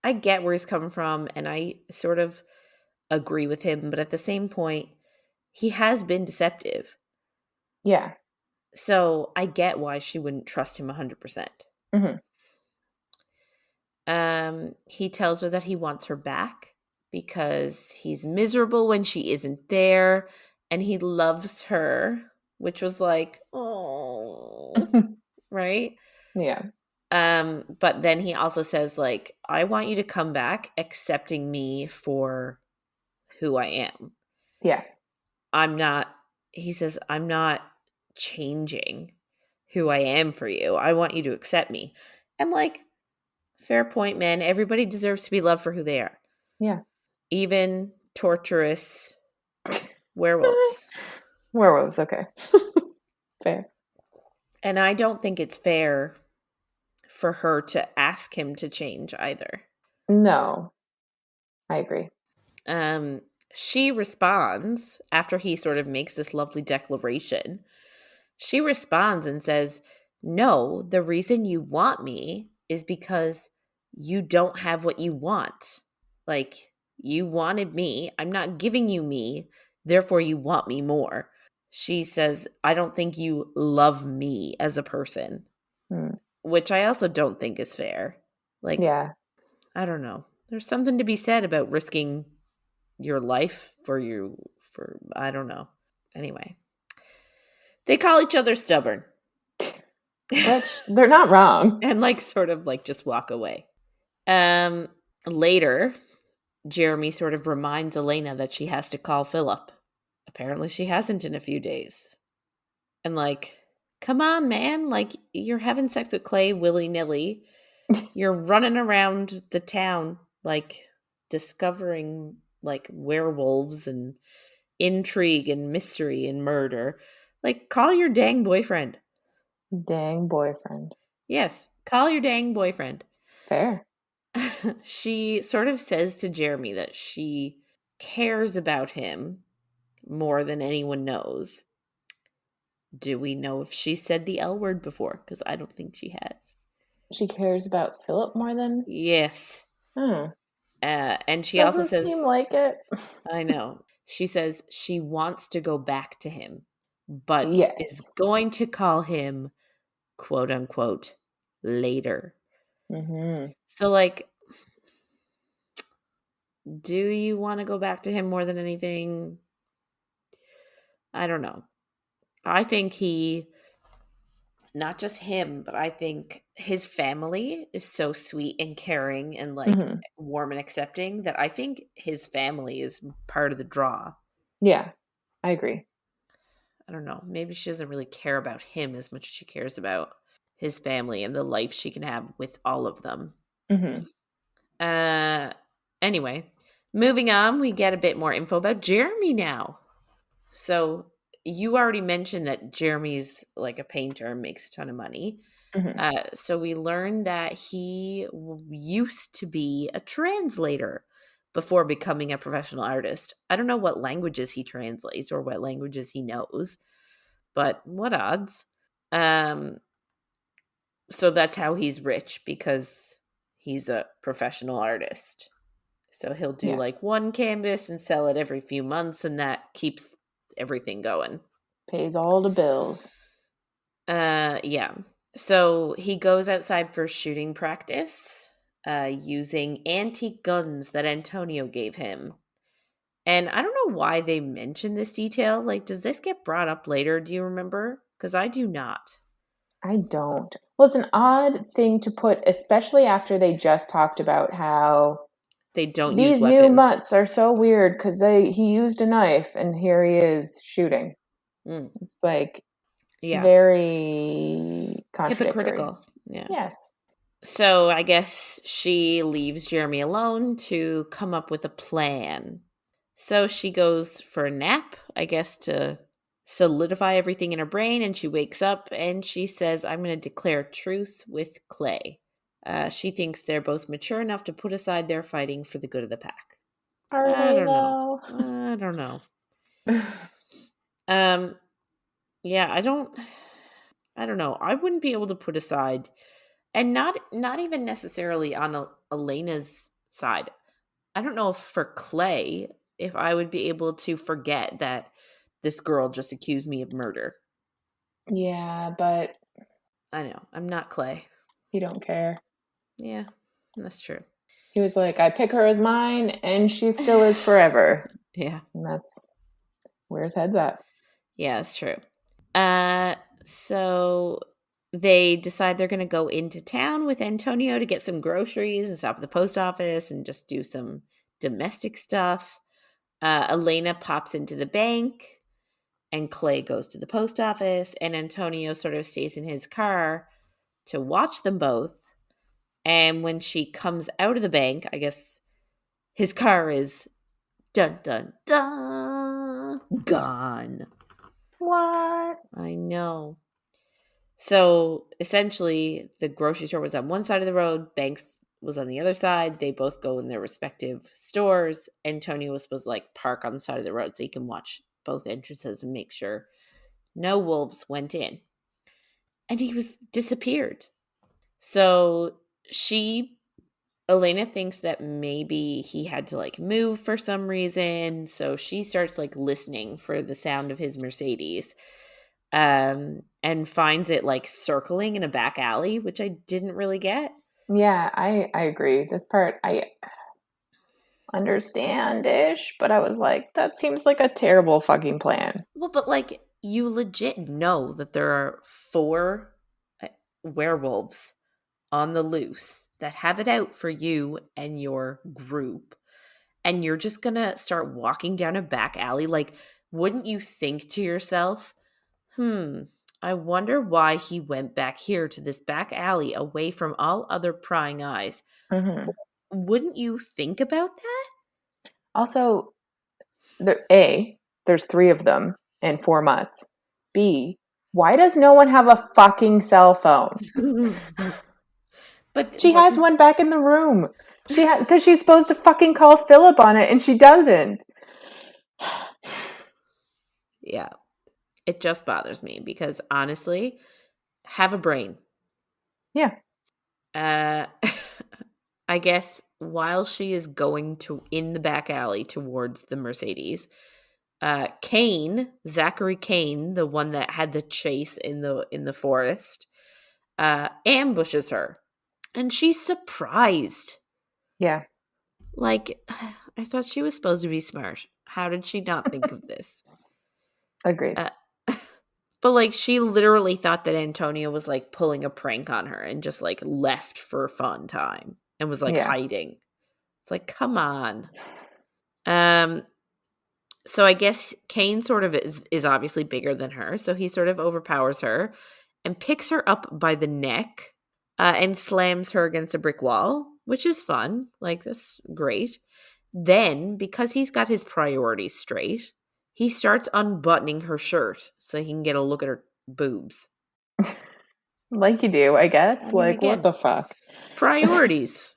I get where he's coming from, and I sort of agree with him, but at the same point, he has been deceptive. Yeah. So I get why she wouldn't trust him 100%. Mm-hmm. He tells her that he wants her back because he's miserable when she isn't there, and he loves her, which was like, oh, right? Yeah. But then he also says, like, I want you to come back accepting me for who I am. Yeah. He says, I'm not changing who I am for you. I want you to accept me. And like, fair point, man. Everybody deserves to be loved for who they are. Yeah. Even torturous werewolves. Werewolves, okay. Fair. And I don't think it's fair for her to ask him to change either. No. I agree. She responds after he sort of makes this lovely declaration. She responds and says, no, the reason you want me is because you don't have what you want. Like, you wanted me. I'm not giving you me. Therefore, you want me more. She says, I don't think you love me as a person, which I also don't think is fair. Like, yeah. I don't know. There's something to be said about risking your life for I don't know. Anyway, they call each other stubborn. Which they're not wrong. And like sort of like just walk away. Later, Jeremy sort of reminds Elena that she has to call Phillip. Apparently she hasn't in a few days. And like, come on, man. Like, you're having sex with Clay willy-nilly. You're running around the town, like, discovering, like, werewolves and intrigue and mystery and murder. Like, call your dang boyfriend. Dang boyfriend. Yes, call your dang boyfriend. Fair. She sort of says to Jeremy that she cares about him more than anyone knows. Do we know if she said the L word before? Because I don't think she has. She cares about Phillip more than? Yes. And she Doesn't also says... seem like it. I know. She says she wants to go back to him, but is yes. going to call him, quote unquote, later. Mm-hmm. So, like, do you want to go back to him more than anything? I don't know. I think not just him, but I think his family is so sweet and caring and like warm and accepting that I think his family is part of the draw. Yeah, I agree. I don't know. Maybe she doesn't really care about him as much as she cares about his family and the life she can have with all of them. Anyway, moving on, we get a bit more info about Jeremy now. So you already mentioned that Jeremy's like a painter and makes a ton of money. So we learned that he used to be a translator before becoming a professional artist. I don't know what languages he translates or what languages he knows, but what odds? So that's how he's rich, because he's a professional artist. So he'll do Yeah. like one canvas and sell it every few months, and that keeps everything going. Pays all the bills. Yeah. So he goes outside for shooting practice, using antique guns that Antonio gave him. And I don't know why they mention this detail. Like, does this get brought up later? Do you remember? Because I do not. I don't. Well, it's an odd thing to put, especially after they just talked about how They don't use these new weapons. mutts are so weird because he used a knife and here he is shooting. Mm, It's like yeah. very contradictory. Hypocritical. Yeah. Yes. So I guess she leaves Jeremy alone to come up with a plan. So she goes for a nap, I guess, to solidify everything in her brain. And she wakes up and she says, I'm going to declare truce with Clay. She thinks they're both mature enough to put aside their fighting for the good of the pack. Are I they don't know. though? I don't know. Yeah, I don't know. I wouldn't be able to put aside, and not even necessarily on Elena's side. I don't know if for Clay, if I would be able to forget that this girl just accused me of murder. Yeah, but I know. I'm not Clay. you don't care. Yeah, that's true. He was like, I pick her as mine and she still is forever. Yeah. And that's where his head's at. Yeah, that's true. So they decide they're going to go into town with Antonio to get some groceries and stop at the post office and just do some domestic stuff. Elena pops into the bank and Clay goes to the post office, and Antonio sort of stays in his car to watch them both. And when she comes out of the bank, I guess his car is dun dun dun gone. What? I know. So essentially, the grocery store was on one side of the road, Banks was on the other side. They both go in their respective stores. Antonio was supposed to like park on the side of the road so he can watch both entrances and make sure no wolves went in. And he was disappeared. So Elena thinks that maybe he had to like move for some reason. So she starts like listening for the sound of his Mercedes. And finds it like circling in a back alley, which I didn't really get. Yeah, I agree. This part I understand-ish, but I was like, that seems like a terrible fucking plan. Well, but like you legit know that there are 4 werewolves on the loose that have it out for you and your group, and you're just gonna start walking down a back alley. Like, wouldn't you think to yourself, I wonder why he went back here to this back alley away from all other prying eyes? Mm-hmm. Wouldn't you think about that? Also, there's 3 of them and 4 mutts. B, why does no one have a fucking cell phone? But She has one back in the room. Because she's supposed to fucking call Phillip on it and she doesn't. Yeah. It just bothers me because honestly, have a brain. Yeah. I guess while she is going to in the back alley towards the Mercedes, Zachary Kane, the one that had the chase in the forest, ambushes her, and she's surprised. Yeah. Like, I thought she was supposed to be smart. How did she not think of this? Agreed. But like, she literally thought that Antonio was like pulling a prank on her and just like left for a fun time and was like hiding. It's like, come on. So I guess Kane sort of is obviously bigger than her, so he sort of overpowers her and picks her up by the neck and slams her against a brick wall, which is fun. Like, that's great. Then, because he's got his priorities straight, he starts unbuttoning her shirt so he can get a look at her boobs. Like you do, I guess. I mean, like, again, what the fuck? Priorities.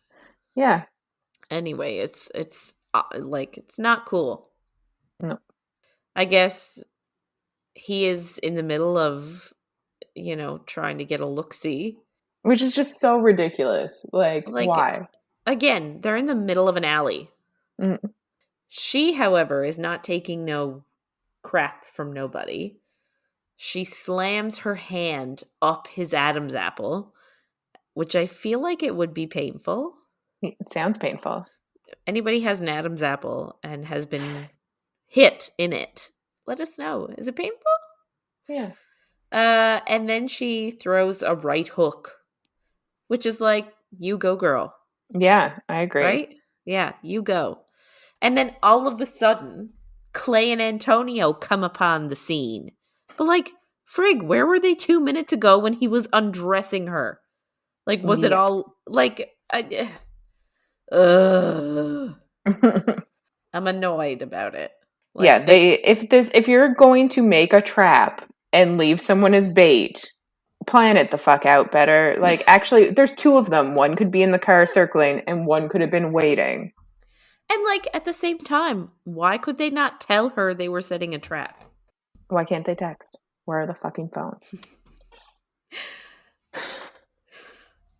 Yeah. Anyway, it's like, it's not cool. No. I guess he is in the middle of, trying to get a look-see. Which is just so ridiculous. Like why? Again, they're in the middle of an alley. Mm. She, however, is not taking no crap from nobody. She slams her hand up his Adam's apple, which I feel like it would be painful. It sounds painful. Anybody has an Adam's apple and has been hit in it, let us know. Is it painful? Yeah. And then she throws a right hook, which is like, you go, girl. Yeah, I agree. Right? Yeah, you go. And then all of a sudden, Clay and Antonio come upon the scene. But like, frig, where were they 2 minutes ago when he was undressing her? Like, was it Yeah. all like? Ugh. I'm annoyed about it. Yeah, Like, they, if you're going to make a trap and leave someone as bait, plan it the fuck out better. Like, actually, there's two of them. One could be in the car circling, and one could have been waiting. and like at the same time, why could they not tell her they were setting a trap? Why can't they text? Where are the fucking phones?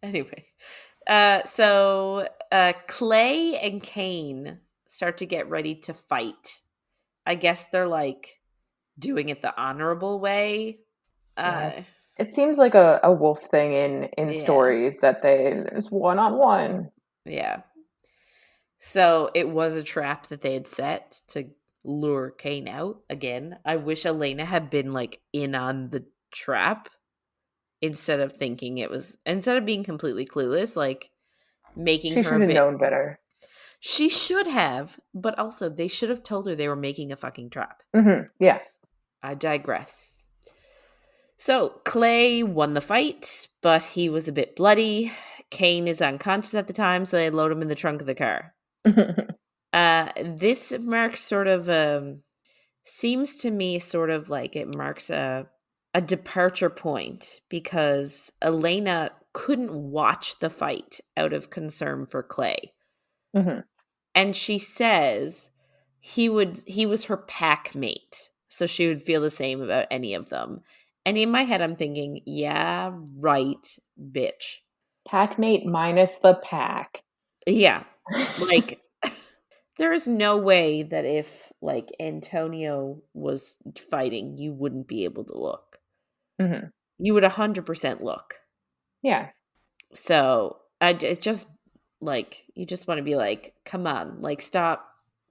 Anyway, Clay and Kane start to get ready to fight. I guess they're like doing it the honorable way. Yeah. Uh, It seems like a wolf thing in yeah, stories that there's one on one. yeah. So it was a trap that they had set to lure Kane out. Again, I wish Elena had been like in on the trap instead of being completely clueless, like making She her should a have bit. known better. She should have, but also they should have told her they were making a fucking trap. Yeah. I digress. So Clay won the fight, but he was a bit bloody. Kane is unconscious at the time, so they load him in the trunk of the car. This marks sort of seems to me sort of like it marks a departure point because Elena couldn't watch the fight out of concern for Clay. And she says he was her pack mate, so she would feel the same about any of them. And in my head I'm thinking, yeah, right, bitch. Packmate minus the pack. Yeah. Like there is no way that if like Antonio was fighting, you wouldn't be able to look. You would 100% look. Yeah. So it's just like you just want to be like, come on, like stop,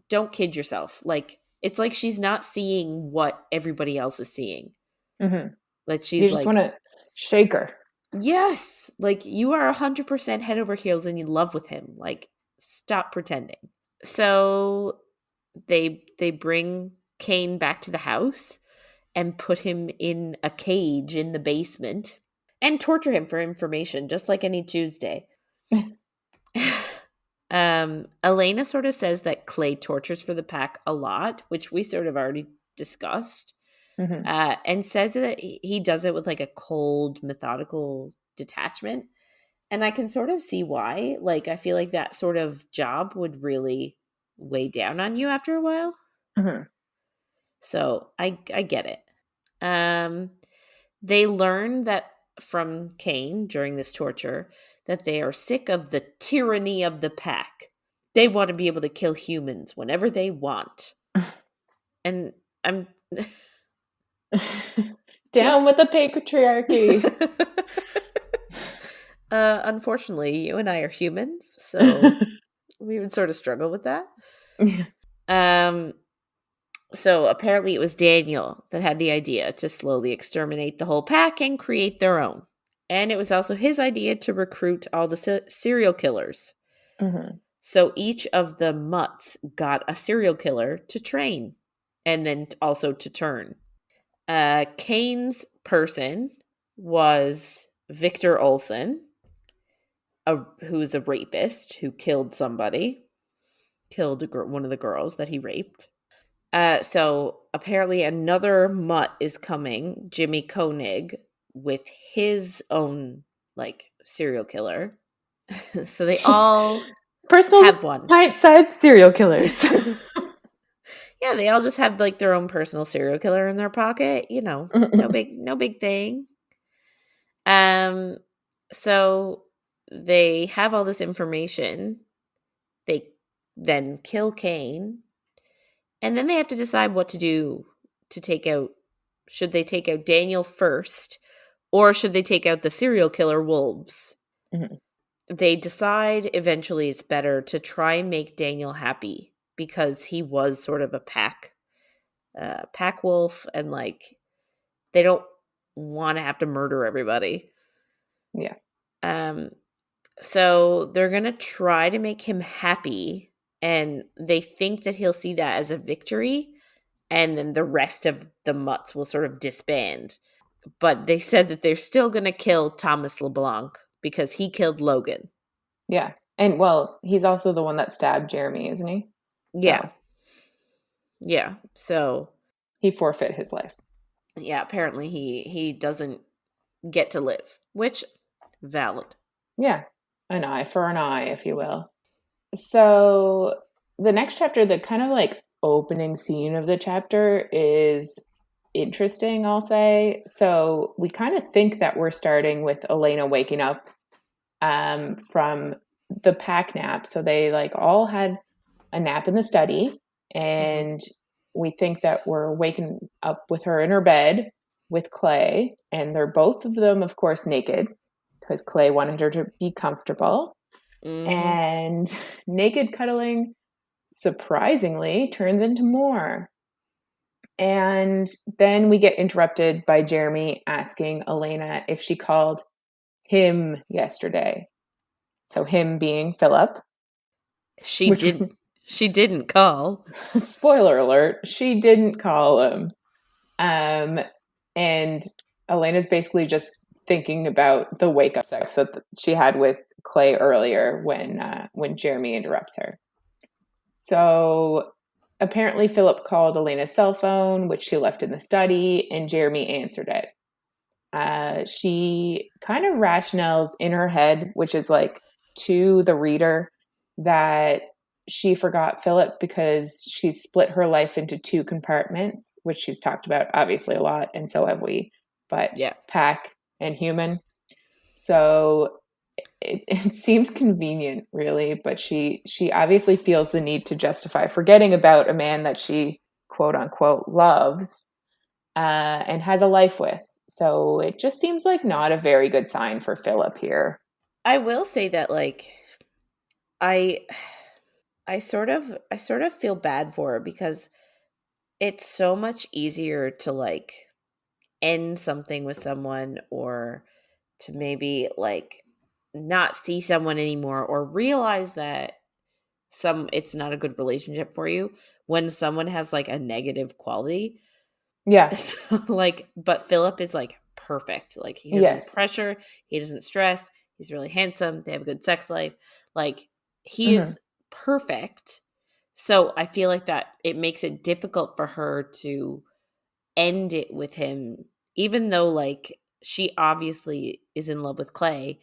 don't kid yourself. Like it's like she's not seeing what everybody else is seeing. But You she's just like, want to shake her. yes, like you are 100% head over heels and in love with him. Like stop pretending. So they bring Kane back to the house and put him in a cage in the basement and torture him for information, just like any Tuesday. Elena sort of says that Clay tortures for the pack a lot, which we sort of already discussed, and says that he does it with like a cold, methodical detachment. And I can sort of see why. Like, I feel like that sort of job would really weigh down on you after a while. So I get it. They learn that from Kane during this torture that they are sick of the tyranny of the pack. They want to be able to kill humans whenever they want. And I'm Down with the patriarchy. Unfortunately, you and I are humans, so we would sort of struggle with that. So apparently it was Daniel that had the idea to slowly exterminate the whole pack and create their own. And it was also his idea to recruit all the serial killers. So each of the mutts got a serial killer to train and then also to turn. Kane's person was Victor Olsen, who's a rapist who killed somebody, killed one of the girls that he raped. So apparently another mutt is coming, Jimmy Koenig, with his own like serial killer. So they all personal have one. pint-sized serial killers. Yeah, they all just have like their own personal serial killer in their pocket. You know, no big thing. So they have all this information. They then kill Cain. And then they have to decide what to do to take out. Should they take out Daniel first, or should they take out the serial killer wolves? Mhm. They decide eventually it's better to try and make Daniel happy because he was sort of a pack wolf, and like they don't want to have to murder everybody. Yeah. So they're going to try to make him happy, and they think that he'll see that as a victory, and then the rest of the mutts will sort of disband. But they said that they're still going to kill Thomas LeBlanc because he killed Logan. Yeah. And well, he's also the one that stabbed Jeremy, isn't he? Yeah. So Yeah. So he forfeit his life. yeah, apparently he doesn't get to live, which valid. Yeah. An eye for an eye, if you will. So the next chapter, the kind of like opening scene of the chapter is interesting, I'll say. So we kind of think that we're starting with Elena waking up from the pack nap. So they like all had a nap in the study, and we think that we're waking up with her in her bed with Clay, and they're both of them, of course, naked because Clay wanted her to be comfortable. And naked cuddling, surprisingly, turns into more. And then we get interrupted by Jeremy asking Elena if she called him yesterday. So him being Phillip. She didn't call. Spoiler alert, she didn't call him. And Elena's basically just thinking about the wake-up sex that she had with Clay earlier when Jeremy interrupts her. So apparently Phillip called Elena's cell phone, which she left in the study, and Jeremy answered it. She kind of rationales in her head, which is like to the reader, that she forgot Phillip because she's split her life into two compartments, which she's talked about obviously a lot, and so have we, but yeah, pack and human. So it seems convenient, really, but she obviously feels the need to justify forgetting about a man that she quote unquote loves and has a life with. So it just seems like not a very good sign for Phillip here. I will say that like I sort of feel bad for her because it's so much easier to like end something with someone, or to maybe like not see someone anymore, or realize that it's not a good relationship for you when someone has like a negative quality. Yeah. So, like, but Phillip is like perfect. Like he doesn't pressure, he doesn't stress, he's really handsome, they have a good sex life. Like he is perfect. So I feel like that it makes it difficult for her to end it with him, even though like she obviously is in love with Clay,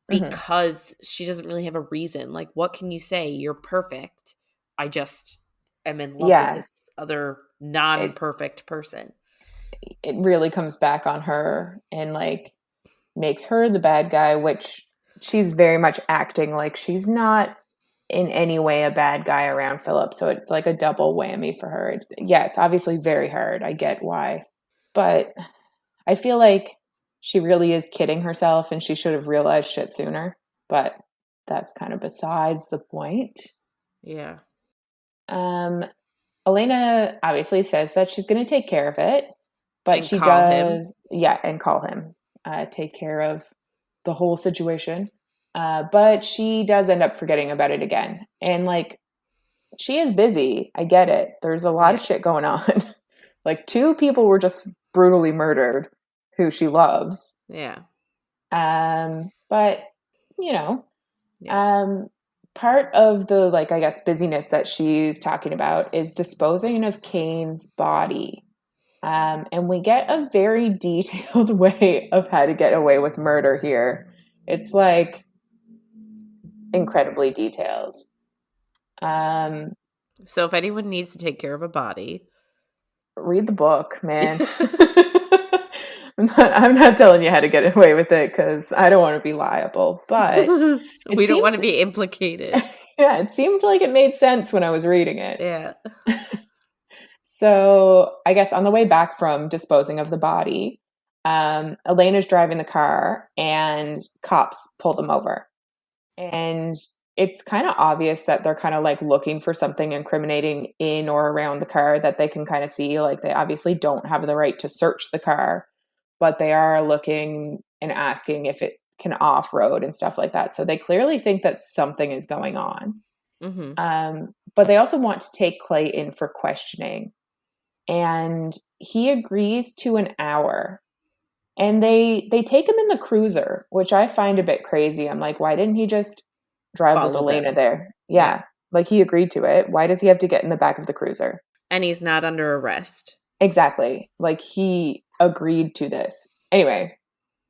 because she doesn't really have a reason. Like, what can you say? You're perfect. I just am in love with this other non-perfect person. It really comes back on her and like makes her the bad guy, which she's very much acting like she's not in any way a bad guy around Phillip. So it's like a double whammy for her. Yeah, it's obviously very hard. I get why. But I feel like she really is kidding herself and she should have realized shit sooner. But that's kind of besides the point. Yeah. Elena obviously says that she's going to take care of it, but and she does. Yeah, and call him. Take care of the whole situation. But she does end up forgetting about it again. And like, she is busy. I get it. There's a lot of shit going on. Like, two people were just brutally murdered who she loves. Yeah. But, you know, part of the, like, I guess, busyness that she's talking about is disposing of Cain's body. And we get a very detailed way of how to get away with murder here. It's like incredibly detailed. So if anyone needs to take care of a body, read the book, man. I'm not telling you how to get away with it because I don't want to be liable, but we don't want to be implicated. Yeah, it seemed like it made sense when I was reading it. Yeah. So I guess on the way back from disposing of the body, Elena's driving the car and cops pull them over. And it's kind of obvious that they're kind of like looking for something incriminating in or around the car that they can kind of see. Like they obviously don't have the right to search the car, but they are looking and asking if it can off road and stuff like that. So they clearly think that something is going on. Mm-hmm. But they also want to take Clay in for questioning. And he agrees to an hour. And they take him in the cruiser, which I find a bit crazy. I'm like, why didn't he just drive with Follow Elena them. there? Yeah. Yeah. Like he agreed to it. Why does he have to get in the back of the cruiser? And he's not under arrest. Exactly. Like he agreed to this. Anyway,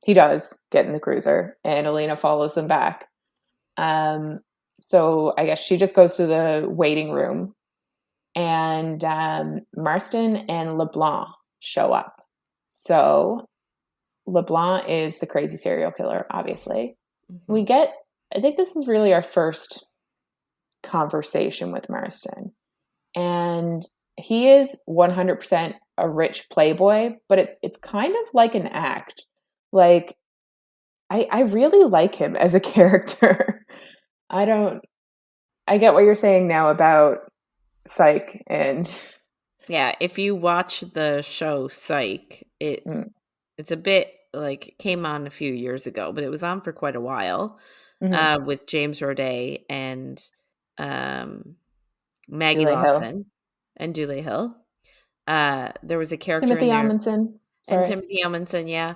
he does get in the cruiser and Elena follows them back. So I guess she just goes to the waiting room and Marston and LeBlanc show up. So LeBlanc is the crazy serial killer, obviously. Mm-hmm. I think this is really our first conversation with Marston. And he is 100% a rich playboy, but it's kind of like an act. Like, I really like him as a character. I get what you're saying now about Psych and. Yeah, if you watch the show Psych, it's a bit like it came on a few years ago, but it was on for quite a while with James Roday and Maggie Julie Hill. Lawson and Dule Hill. There was a character in Timothy there, Amundsen. and Sorry. Timothy Amundsen. Yeah,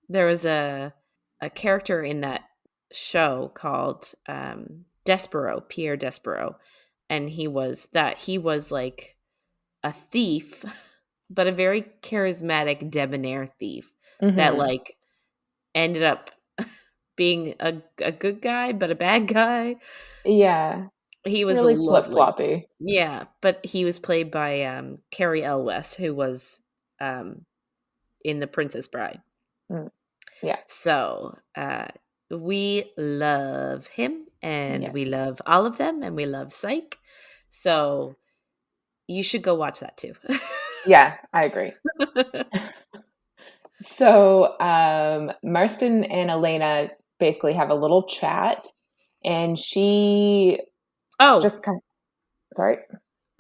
there was a character in that show called Despero, Pierre Despero, and he was like a thief, but a very charismatic debonair thief that like ended up being a good guy but a bad guy. Yeah. He was Really lovely. flip-floppy. Yeah, but he was played by Carrie Elwes, who was in The Princess Bride. Yeah. So we love him, and Yes. we love all of them, and we love Psych. So you should go watch that too. Yeah, I agree. So Marston and Elena basically have a little chat, and she just kind of, sorry.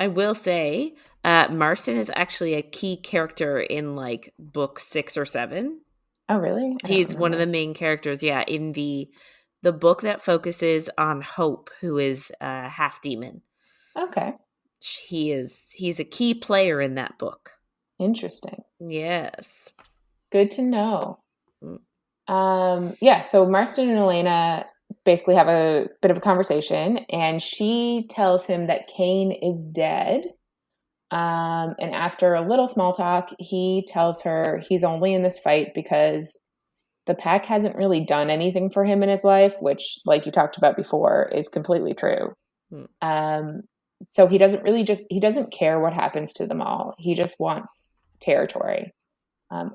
I will say, Marston is actually a key character in like book 6 or 7. Oh, really? I don't He's one of remember. the main characters, yeah, in the book that focuses on Hope, who is half demon. Okay. He's a key player in that book. Interesting. Yes. Good to know. Yeah, so Marston and Elena basically have a bit of a conversation, and she tells him that Kane is dead. And after a little small talk, he tells her he's only in this fight because the pack hasn't really done anything for him in his life, which, like you talked about before, is completely true. So he doesn't care what happens to them all. He just wants territory.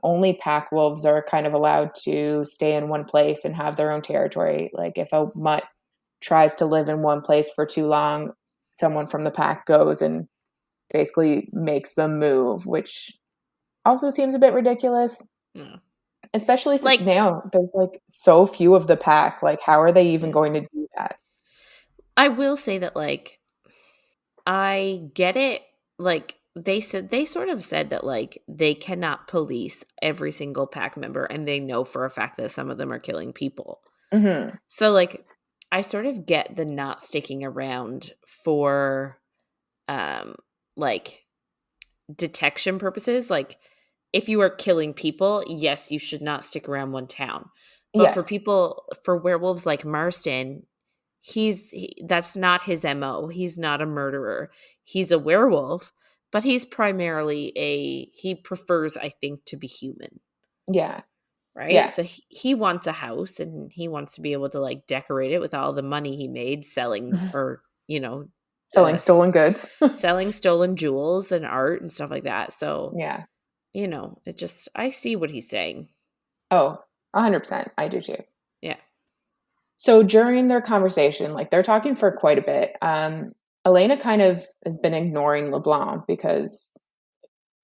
Only pack wolves are kind of allowed to stay in one place and have their own territory. Like if a mutt tries to live in one place for too long, someone from the pack goes and basically makes them move, which also seems a bit ridiculous. Yeah. Especially Like, now there's like so few of the pack. Like how are they even going to do that? I will say that like I get it. Like they sort of said that like they cannot police every single pack member, and they know for a fact that some of them are killing people. Mm-hmm. So like I sort of get the not sticking around for like detection purposes. Like if you are killing people, yes, you should not stick around one town. But Yes. for werewolves like Marston, that's not his MO. He's not a murderer. He's a werewolf, but he's primarily he prefers, I think, to be human. Yeah. Right? Yeah. So he wants a house, and he wants to be able to like decorate it with all the money he made selling, or Selling stolen goods. selling stolen jewels and art and stuff like that. So, Yeah. it I see what he's saying. Oh, 100%. I do too. Yeah. So during their conversation, like they're talking for quite a bit, Elena kind of has been ignoring LeBlanc because,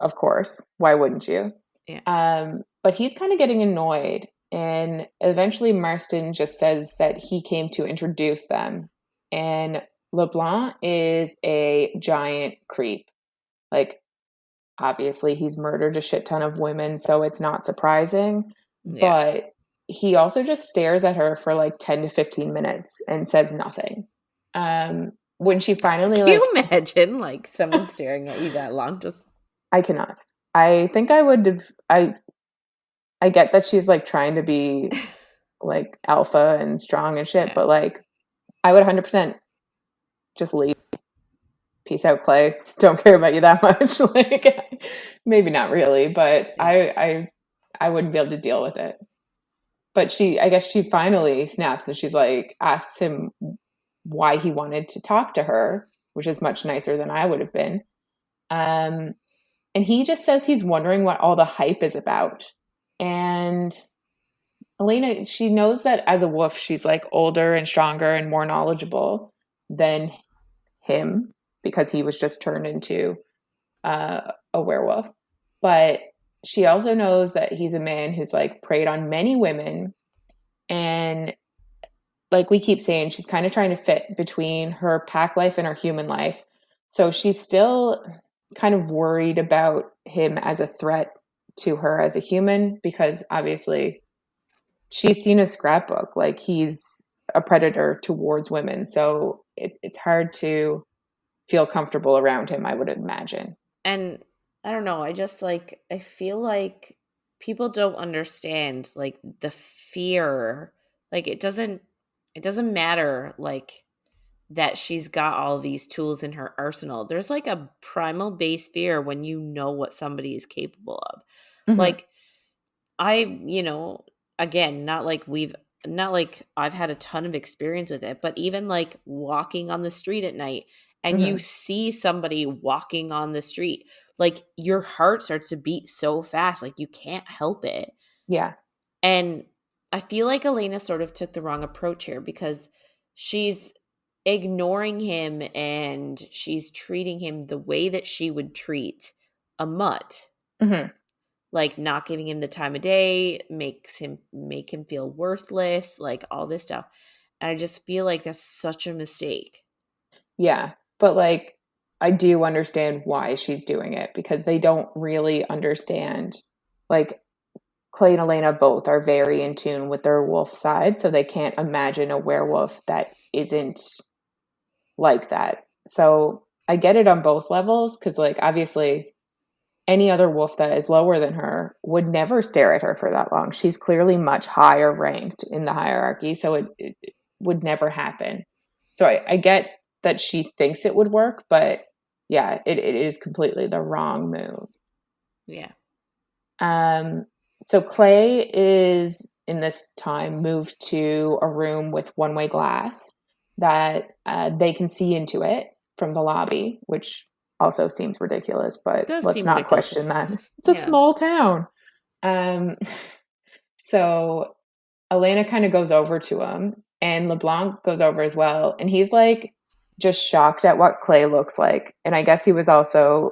of course, why wouldn't you? Yeah. But he's kind of getting annoyed. And eventually, Marston just says that he came to introduce them. And LeBlanc is a giant creep. Like, obviously, he's murdered a shit ton of women, so it's not surprising. Yeah. But he also just stares at her for like 10 to 15 minutes and says nothing. When she finally, Can like, you imagine like someone staring at you that long? Just I cannot. I think I would have, I get that she's like trying to be like alpha and strong and shit, yeah. but like I would 100% just leave. Peace out, Clay. Don't care about you that much. Like maybe not really, but Yeah. I wouldn't be able to deal with it. But I guess she finally snaps and she's like asks him why he wanted to talk to her, which is much nicer than I would have been. Um and he just says he's wondering what all the hype is about. And Elena, she knows that as a wolf, she's like older and stronger and more knowledgeable than him because he was just turned into a werewolf. But she also knows that he's a man who's like preyed on many women. And like we keep saying, she's kind of trying to fit between her pack life and her human life. So she's still kind of worried about him as a threat to her as a human because obviously she's seen his scrapbook, like he's a predator towards women, so it's hard to feel comfortable around him, I would imagine. And I don't know, I just like I feel like people don't understand like the fear. Like it doesn't matter like that she's got all these tools in her arsenal. There's like a primal base fear when you know what somebody is capable of. Mm-hmm. Like I, again, not like I've had a ton of experience with it, but even like walking on the street at night and you Mm-hmm. see somebody walking on the street, like your heart starts to beat so fast, like you can't help it. Yeah. And I feel like Elena sort of took the wrong approach here because she's ignoring him and she's treating him the way that she would treat a mutt, Mm-hmm. like not giving him the time of day make him feel worthless, like all this stuff. And I just feel like that's such a mistake. Yeah, but like I do understand why she's doing it because they don't really understand, like Clay and Elena both are very in tune with their wolf side, so they can't imagine a werewolf that isn't like that. So I get it on both levels because, like, obviously, any other wolf that is lower than her would never stare at her for that long. She's clearly much higher ranked in the hierarchy, so it would never happen. So I get that she thinks it would work, but yeah, it is completely the wrong move. Yeah. Um, so Clay is in this time moved to a room with one-way glass that they can see into it from the lobby, which also seems ridiculous, It but does let's seem not ridiculous. question that. It's a Yeah. small town. Um, so Elena kind of goes over to him, and LeBlanc goes over as well, and he's like just shocked at what Clay looks like, and I guess he was also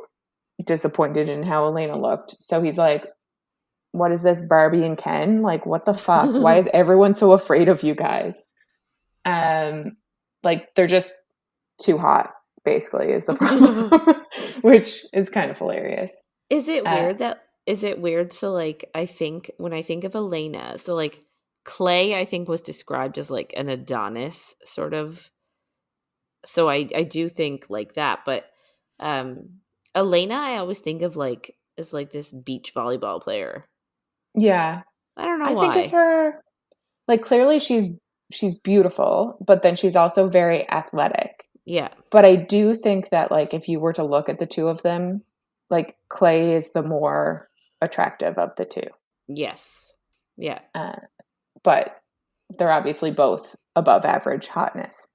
disappointed in how Elena looked. So he's like, what is this, Barbie and Ken? Like, what the fuck? Why is everyone so afraid of you guys? Um, like they're just too hot, basically, is the problem, which is kind of hilarious. Is it Uh, weird that is it weird so like I think when I think of Elena, so like Clay I think was described as like an Adonis sort of. So I do think like that, but um Elena I always think of like as like this beach volleyball player. yeah, I don't know I think of why. her like clearly she's beautiful, but then she's also very athletic. Yeah. But I do think that like if you were to look at the two of them, like Clay is the more attractive of the two. Yes. Yeah. Uh, but they're obviously both above average hotness.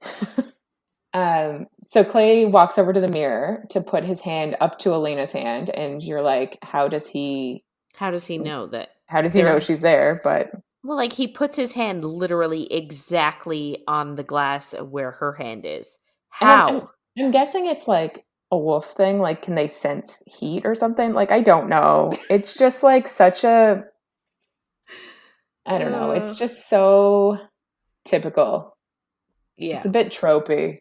So Clay walks over to the mirror to put his hand up to Elena's hand, and you're like, How does he know that how does he know they're she's there? But Well, like he puts his hand literally exactly on the glass where her hand is. And I'm How? I'm guessing it's like a wolf thing, like can they sense heat or something? Like I don't know. It's just like such a I don't know. Uh, It's just so typical. It's a yeah. bit tropey.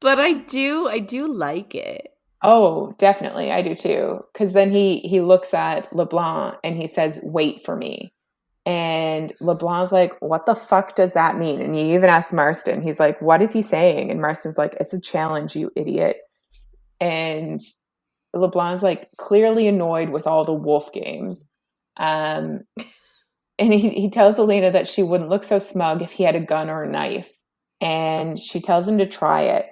But I do like it. Oh, definitely. I do too. Because then he looks at LeBlanc and he says, "Wait for me." And LeBlanc's like, "What the fuck does that mean?" And he even asks Marston. He's like, "What is he saying?" And Marston's like, "It's a challenge, you idiot." And LeBlanc's like clearly annoyed with all the wolf games. Um, and he tells Elena that she wouldn't look so smug if he had a gun or a knife. And she tells him to try it.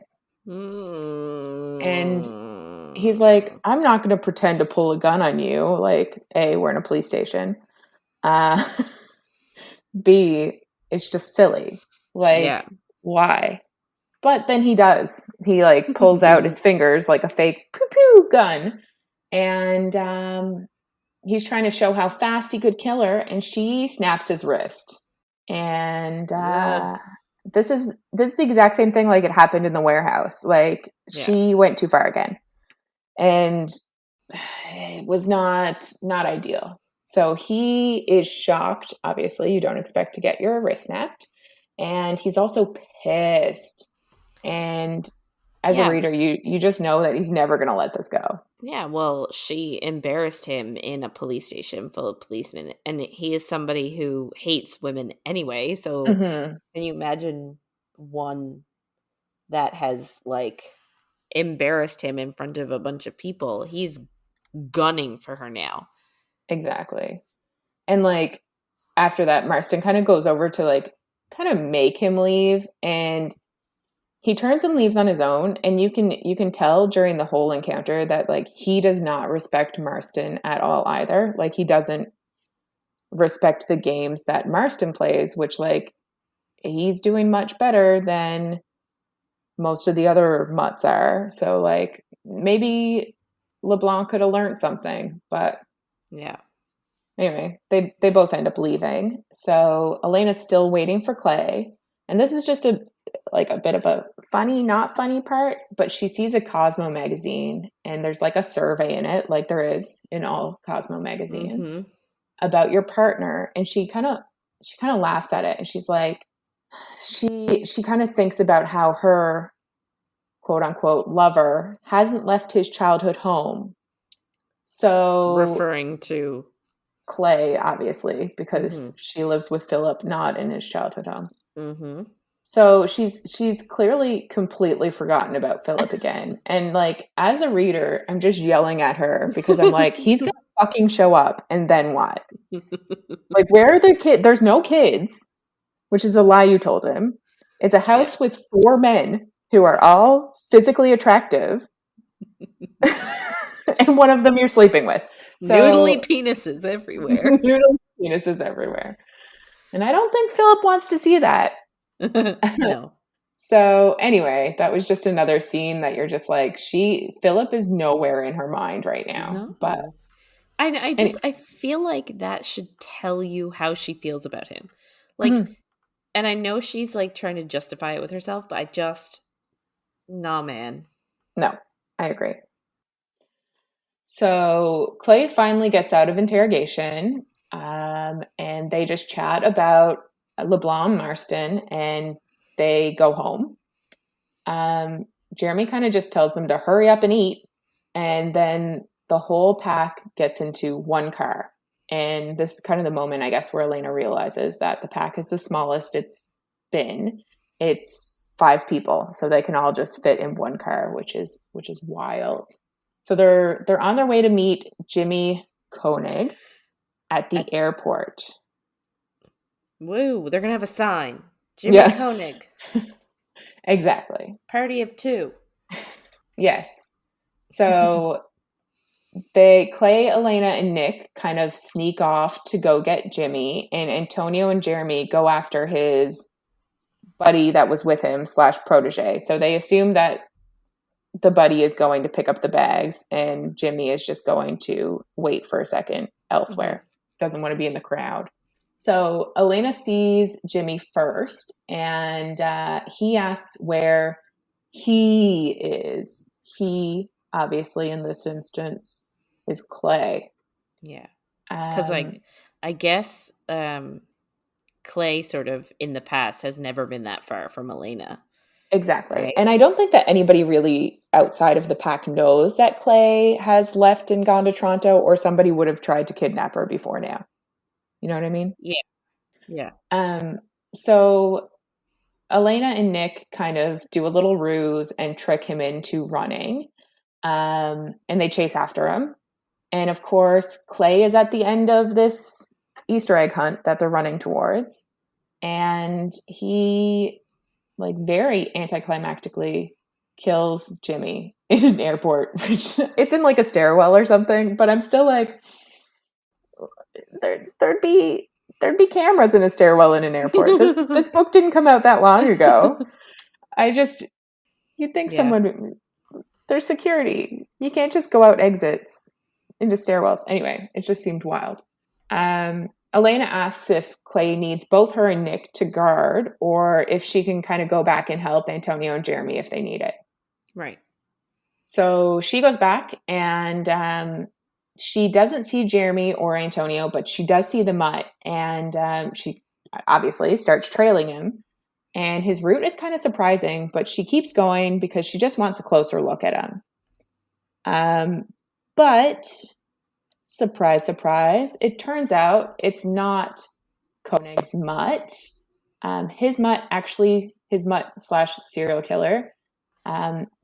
And he's like, Mm. I'm not going to pretend to pull a gun on you. Like, A, we're in a police station. Uh, B, it's just silly. Yeah. Like, why? But then he does. He like pulls out his fingers like a fake pew pew gun. And he's trying to show how fast he could kill her. And she snaps his wrist. And Ugh. this is the exact same thing like it happened in the warehouse. Like Yeah. she went too far again. And it was not ideal. So he is shocked. Obviously, you don't expect to get your wrist snapped, and he's also pissed. And as a Yeah. reader, you just know that he's never going to let this go. Yeah, well, she embarrassed him in a police station full of policemen, and he is somebody who hates women anyway. So, Hmm. can you imagine one that has like embarrassed him in front of a bunch of people? He's gunning for her now. Exactly. And like after that, Marston kind of goes over to like kind of make him leave, and he turns and leaves on his own. And you can tell during the whole encounter that like he does not respect Marston at all either. Like he doesn't respect the games that Marston plays, which like he's doing much better than most of the other mutts are. So like maybe LeBlanc could have learned something, but Yeah. anyway, they both end up leaving. So Elena's still waiting for Clay, and this is just a like a bit of a funny, not funny part. But she sees a Cosmo magazine, and there's like a survey in it, like there is in all Cosmo magazines, Mm-hmm. about your partner, and she kind of laughs at it, and she's like, she kind of thinks about how her quote unquote lover hasn't left his childhood home. So Referring to. Clay, obviously, Mm-hmm. because she lives with Phillip, not in his childhood home. Mm-hmm. So she's clearly completely forgotten about Phillip again. And like as a reader, I'm just yelling at her because I'm like, he's gonna fucking show up and then what? Like where are the kids? There's no kids, which is a lie you told him. It's a Yeah. house with four men who are all physically attractive. And one of them you're sleeping with. Noodly So penises everywhere. noodle penises everywhere. And I don't think Phillip wants to see that. No. So anyway, that was just another scene that you're just like, Phillip is nowhere in her mind right now. But No. I just anyway, I feel like that should tell you how she feels about him. Like, mhm. and I know she's like trying to justify it with herself, but I just nah, man. No, I agree. So Clay finally gets out of interrogation, and they just chat about LeBlanc and Marston, and they go home. Um, Jeremy kind of just tells them to hurry up and eat, and then the whole pack gets into one car. And this is kind of the moment, I guess, where Elena realizes that the pack is the smallest it's been. It's 5 people, so they can all just fit in one car, which is wild. So they're on their way to meet Jimmy Koenig at the At, airport. woo, they're gonna have a sign. Jimmy Yeah, Koenig, exactly. party of two. Yes. So Clay, Elena, and Nick kind of sneak off to go get Jimmy, and Antonio and Jeremy go after his buddy that was with him slash protege. So they assume that the buddy is going to pick up the bags, and Jimmy is just going to wait for a second Mm-hmm. elsewhere. Doesn't want to be in the crowd. So Elena sees Jimmy first, and he asks where he is. He, obviously, in this instance, is Clay. Yeah. Because, Um, like, I guess Clay sort of in the past has never been that far from Elena, exactly. right? And I don't think that anybody really outside of the pack knows that Clay has left and gone to Toronto, or somebody would have tried to kidnap her before now. You know what I mean? Yeah. Yeah. Um, so Elena and Nick kind of do a little ruse and trick him into running. And they chase after him. And of course, Clay is at the end of this Easter egg hunt that they're running towards. And he, like, very anticlimactically kills Jimmy in an airport, which it's in like a stairwell or something. But I'm still like, there'd be cameras in a stairwell in an airport. This book didn't come out that long ago. I just, you'd think Yeah. someone, there's security. You can't just go out exits into stairwells. Anyway, it just seemed wild. Elena asks if Clay needs both her and Nick to guard, or if she can kind of go back and help Antonio and Jeremy if they need it. Right. So she goes back, and she doesn't see Jeremy or Antonio, but she does see the mutt, and she obviously starts trailing him. And his route is kind of surprising, but she keeps going because she just wants a closer look at him. But surprise, surprise, it turns out it's not Koenig's mutt. His mutt slash serial killer,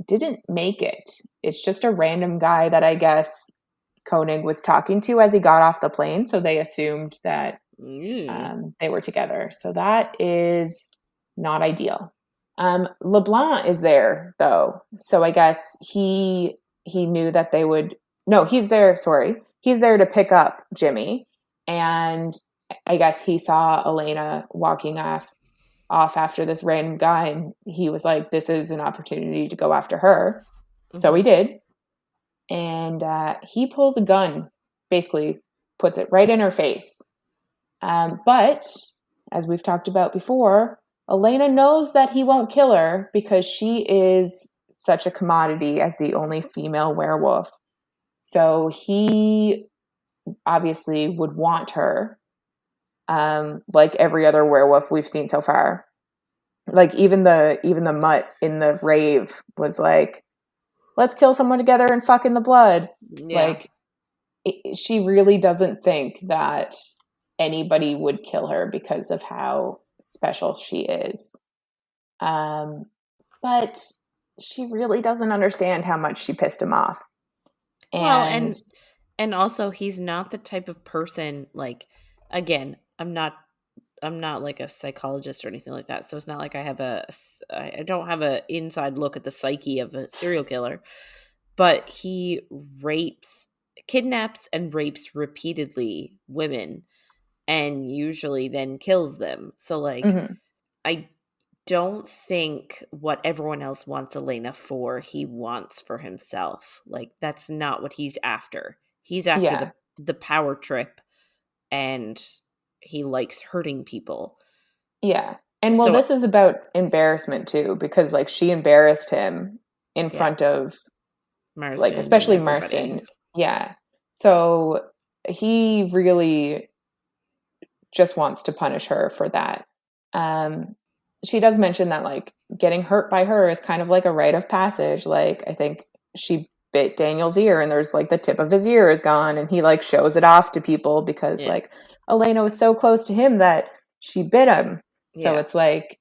didn't make it. It's just a random guy that I guess Koenig was talking to as he got off the plane. So they assumed that they were together. So that is not ideal. LeBlanc is there though. So I guess he knew that they would, no, he's there. Sorry. He's there to pick up Jimmy. And I guess he saw Elena walking off after this random guy, and he was like, this is an opportunity to go after her. Mm-hmm. So he did. And he pulls a gun, basically puts it right in her face. But as we've talked about before, Elena knows that he won't kill her because she is such a commodity as the only female werewolf. So he obviously would want her, like every other werewolf we've seen so far. Like even the mutt in the rave was like, let's kill someone together and fuck in the blood. Yeah. Like she really doesn't think that anybody would kill her because of how special she is. But she really doesn't understand how much she pissed him off. And also he's not the type of person, like, again, I'm not like a psychologist or anything like that. So it's not like I don't have an inside look at the psyche of a serial killer, but he kidnaps and rapes repeatedly women and usually then kills them. So like, mm-hmm. I don't think what everyone else wants Elena for, he wants for himself. Like, that's not what he's after. He's after the power trip, and he likes hurting people. Yeah. And well, this is about embarrassment too, because like she embarrassed him in front of Marston, like especially Marston. Yeah. So he really just wants to punish her for that. She does mention that like getting hurt by her is kind of like a rite of passage. Like I think she bit Daniel's ear and there's like the tip of his ear is gone, and he like shows it off to people because like Elena was so close to him that she bit him. So it's like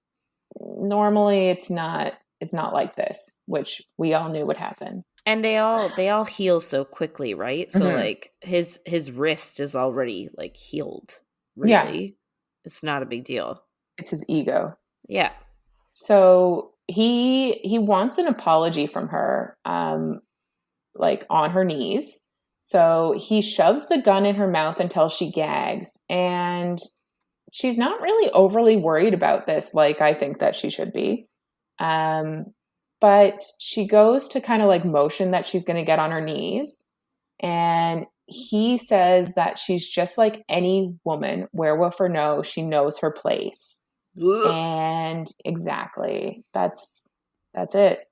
normally it's not like this, which we all knew would happen. And they all heal so quickly, right? So mm-hmm. like his wrist is already like healed. Really. Yeah. It's not a big deal. It's his ego. Yeah. So he wants an apology from her, like on her knees. So he shoves the gun in her mouth until she gags, and she's not really overly worried about this like I think that she should be. But she goes to kind of like motion that she's going to get on her knees, and he says that she's just like any woman, werewolf or no, she knows her place. Ugh. And exactly, that's it.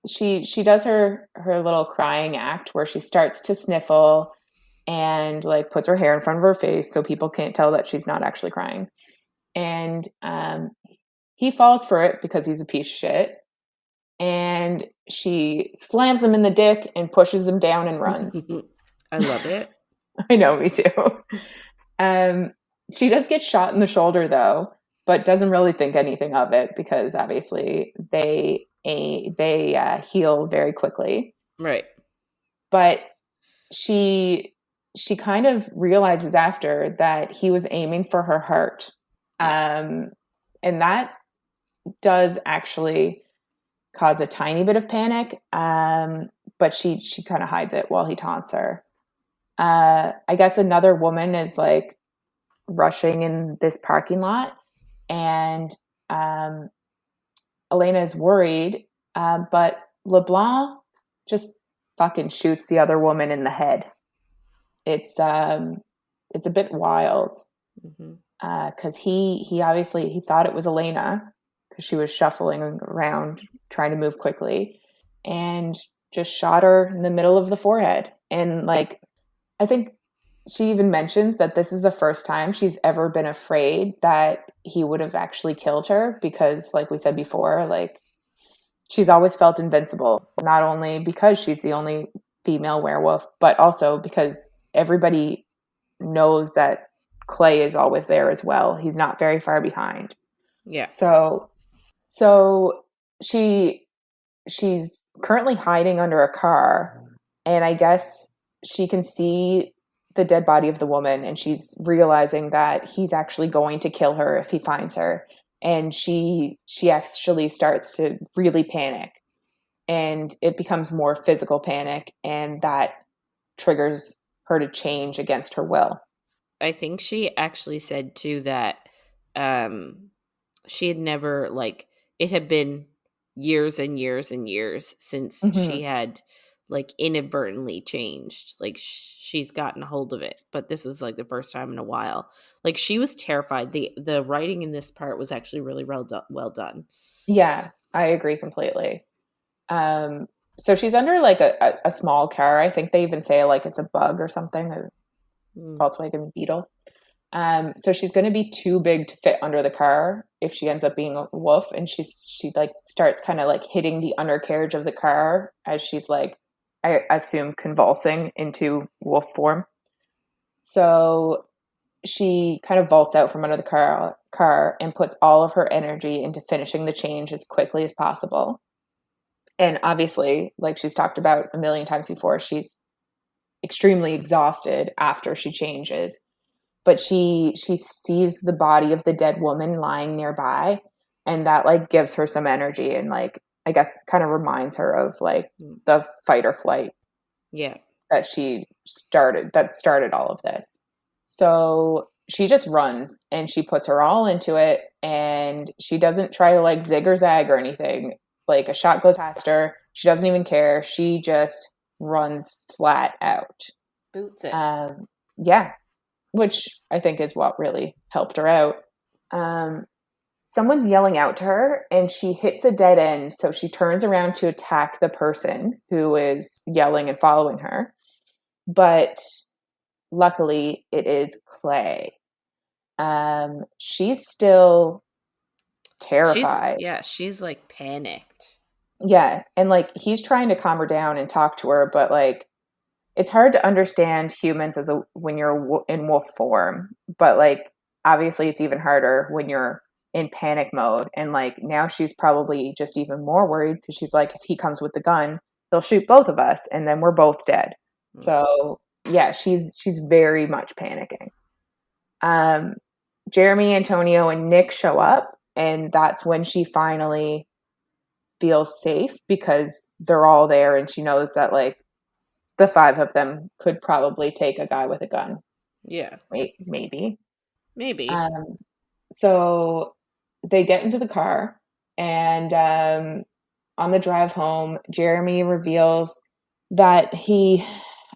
She does her little crying act where she starts to sniffle and like puts her hair in front of her face so people can't tell that she's not actually crying. And he falls for it because he's a piece of shit. And she slams him in the dick and pushes him down and runs. I love it. I know, me too. She does get shot in the shoulder though, but doesn't really think anything of it because obviously they heal very quickly. Right. But she kind of realizes after that he was aiming for her heart. And that does actually cause a tiny bit of panic. But she kind of hides it while he taunts her. I guess another woman is like rushing in this parking lot, and Elena is worried, but LeBlanc just fucking shoots the other woman in the head. It's a bit wild because he obviously he thought it was Elena because she was shuffling around trying to move quickly, and just shot her in the middle of the forehead. And like, I think she even mentions that this is the first time she's ever been afraid that he would have actually killed her because, like we said before, like she's always felt invincible, not only because she's the only female werewolf, but also because everybody knows that Clay is always there as well. He's not very far behind. Yeah. So she's currently hiding under a car, and I guess she can see the dead body of the woman, and she's realizing that he's actually going to kill her if he finds her. And she actually starts to really panic, and it becomes more physical panic, and that triggers her to change against her will. I think she actually said too that she had never, like, it had been years and years and years since she had like inadvertently changed. Like she's gotten a hold of it, but this is like the first time in a while. Like she was terrified. The writing in this part was actually really well done. Yeah, I agree completely. So she's under like a small car. I think they even say like it's a bug or something, a Volkswagen Beetle. So she's going to be too big to fit under the car if she ends up being a wolf, and she like starts kind of like hitting the undercarriage of the car as she's like, I assume, convulsing into wolf form. So she kind of vaults out from under the car and puts all of her energy into finishing the change as quickly as possible. And obviously, like she's talked about a million times before, she's extremely exhausted after she changes. But she sees the body of the dead woman lying nearby, and that like gives her some energy and like I guess kind of reminds her of like the fight or flight that started all of this. So she just runs and she puts her all into it, and she doesn't try to like zig or zag or anything. Like a shot goes past her, she doesn't even care. She just runs flat out. Boots it. Yeah. Which I think is what really helped her out. Someone's yelling out to her, and she hits a dead end, so she turns around to attack the person who is yelling and following her. But luckily, it is Clay. She's still terrified. She's like panicked. Yeah, and like he's trying to calm her down and talk to her, but like it's hard to understand humans when you're in wolf form, but like obviously it's even harder when you're in panic mode. And like now she's probably just even more worried because she's like, if he comes with the gun, he'll shoot both of us, and then we're both dead. So yeah, she's very much panicking. Jeremy, Antonio, and Nick show up, and that's when she finally feels safe because they're all there, and she knows that like the five of them could probably take a guy with a gun. Yeah. Maybe. So they get into the car, and on the drive home, Jeremy reveals that he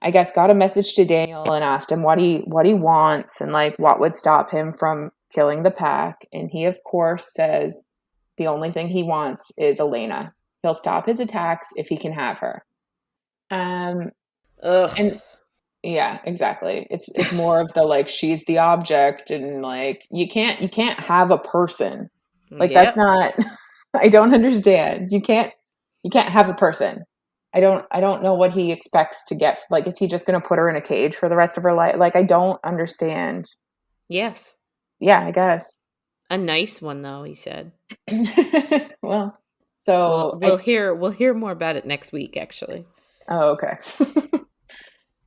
I guess got a message to Daniel and asked him what he wants and like what would stop him from killing the pack. And he of course says the only thing he wants is Elena. He'll stop his attacks if he can have her. Ugh. And yeah, exactly. It's more of the like she's the object and like you can't have a person. Like that's Yep. not I don't understand. You can't have a person. I don't know what he expects to get. Like is he just going to put her in a cage for the rest of her life? Like I don't understand. Yes. Yeah, I guess. A nice one though, he said. Well, Well, so we'll hear more about it next week actually. oh, okay.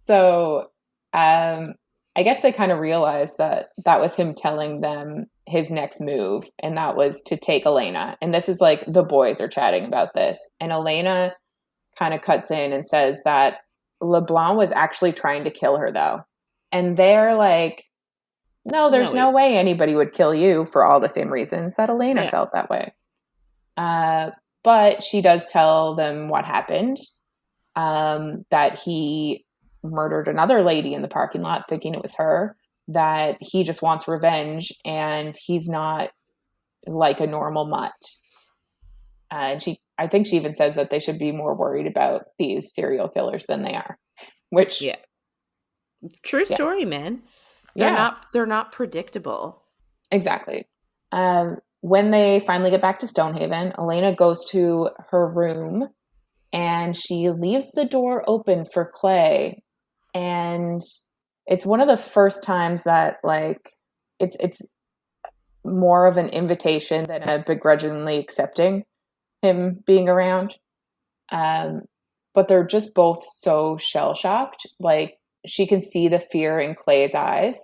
So, I guess they kind of realized that that was him telling them his next move, and that was to take Elena. And this is like the boys are chatting about this, and Elena kind of cuts in and says that LeBlanc was actually trying to kill her, though. And they're like, no, there's No, no wait. way anybody would kill you for all the same reasons that Elena Yeah. felt that way. But she does tell them what happened, that he murdered another lady in the parking lot thinking it was her, that he just wants revenge and he's not like a normal mutt. And I think she even says that they should be more worried about these serial killers than they are, which, Yeah. True yeah, story, man. yeah, They're not predictable. exactly. When they finally get back to Stonehaven, Elena goes to her room and she leaves the door open for Clay. And it's one of the first times that like it's more of an invitation than a begrudgingly accepting him being around. Um, but they're just both so shell shocked. Like she can see the fear in Clay's eyes,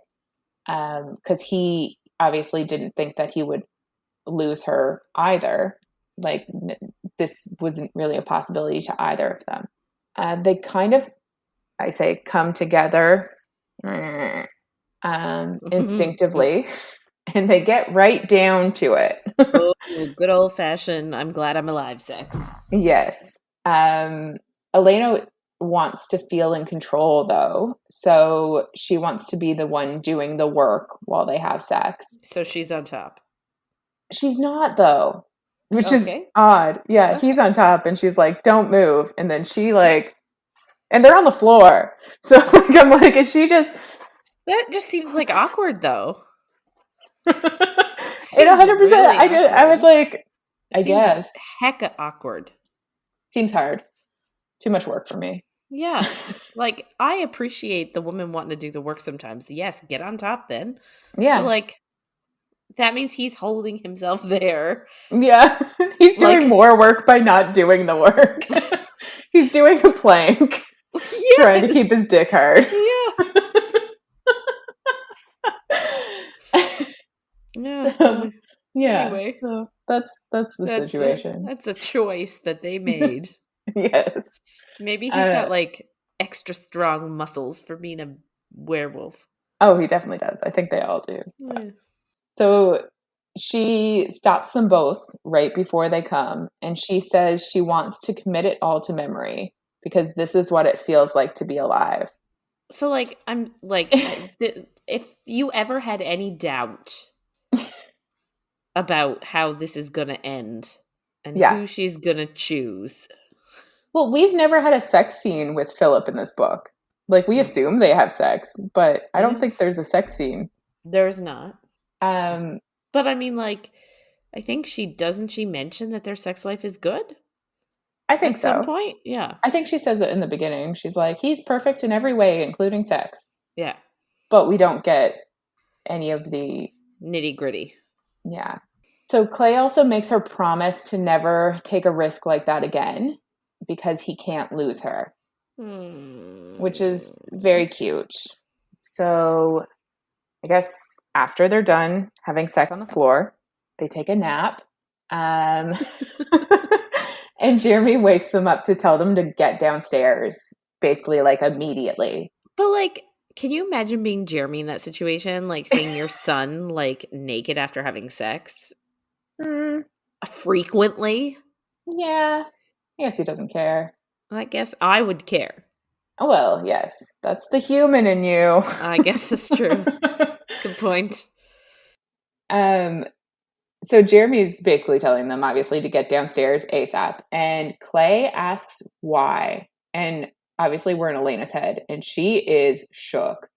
because he obviously didn't think that he would lose her either. Like this wasn't really a possibility to either of them. They kind of, I say, come together instinctively, and they get right down to it. Oh, good old fashioned I'm glad I'm alive sex. Yes. Elena wants to feel in control, though. So she wants to be the one doing the work while they have sex. So she's on top. She's not, though, which is Okay. odd. Yeah, he's Okay. on top, and she's like, don't move. And then she, like, and they're on the floor. So like, I'm like, is she just. That just seems like awkward though. It Seems 100%. really I was awkward. like, I Seems guess. hecka awkward. Seems hard. Too much work for me. Yeah. Like I appreciate the woman wanting to do the work sometimes. Yes, get on top then. But Yeah. like that means he's holding himself there. Yeah. He's doing Like more work by not doing the work. He's doing a plank, trying to keep yes. his dick hard. Yeah. Yeah. So, yeah. Anyway, So that's the situation. that's a choice that they made. Yes. Maybe he's Uh, got like extra strong muscles for being a werewolf. oh, he definitely does. I think they all do. Yeah. So she stops them both right before they come, and she says she wants to commit it all to memory because this is what it feels like to be alive. So like I'm like if you ever had any doubt about how this is going to end and Yeah. who she's going to choose. Well, we've never had a sex scene with Phillip in this book. Like we assume they have sex, but I don't think Yes. there's a sex scene. There's not. Um, But I mean like I think she mention that their sex life is good I think at some so. point? Yeah. I think she says it in the beginning. She's like, he's perfect in every way, including sex. Yeah. But we don't get any of the, Nitty-gritty. yeah. So Clay also makes her promise to never take a risk like that again because he can't lose her, which is very cute. So I guess after they're done having sex on the floor, they take a nap. And Jeremy wakes them up to tell them to get downstairs, basically like immediately. But like can you imagine being Jeremy in that situation? Like seeing your son like naked after having sex frequently? Yeah. I guess he doesn't care. I guess I would care. Oh, well, yes, that's the human in you. I guess that's true. Good point. So Jeremy's basically telling them, obviously, to get downstairs ASAP. And Clay asks why. And obviously, we're in Elena's head, and she is shook.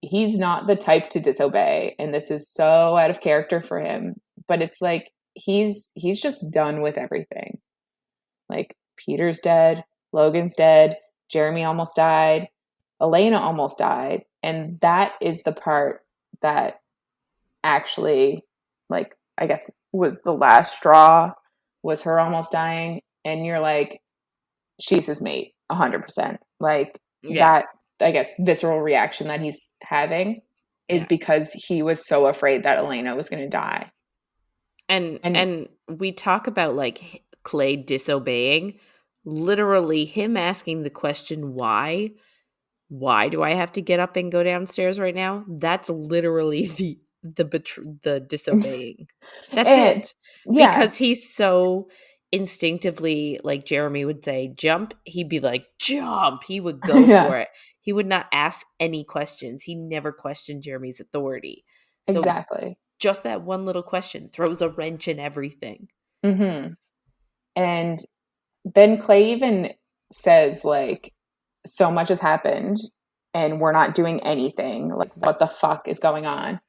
He's not the type to disobey, and this is so out of character for him. But it's like he's just done with everything. Like Peter's dead, Logan's dead, Jeremy almost died, Elena almost died, and that is the part that actually, like, I guess was the last straw, was her almost dying. And you're like, she's his mate 100%. Like, that, I guess, visceral reaction that he's having is because he was so afraid that Elena was going to die. And we talk about like Clay disobeying, literally him asking the question why do I have to get up and go downstairs right now? That's literally the disobeying. That's it. Yeah. Because he's so instinctively, like Jeremy would say, jump, he'd be like, jump. He would go for it. He would not ask any questions. He never questioned Jeremy's authority. So exactly. Just that one little question throws a wrench in everything. Mm-hmm. And then Clay even says, like, so much has happened and we're not doing anything. Like, what the fuck is going on?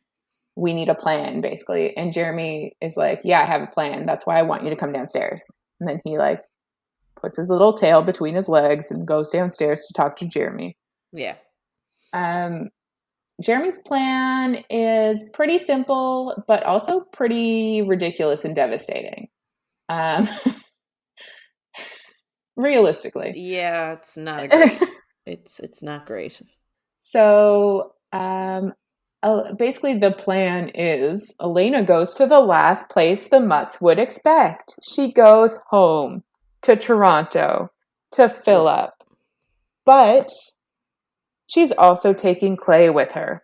We need a plan, basically. And Jeremy is like, yeah, I have a plan. That's why I want you to come downstairs. And then he, like, puts his little tail between his legs and goes downstairs to talk to Jeremy. Yeah. Jeremy's plan is pretty simple, but also pretty ridiculous and devastating. Realistically. Yeah, it's not great. It's not great. So, basically the plan is Elena goes to the last place the Mutts would expect. She goes home to Toronto, to Phillip. But she's also taking Clay with her.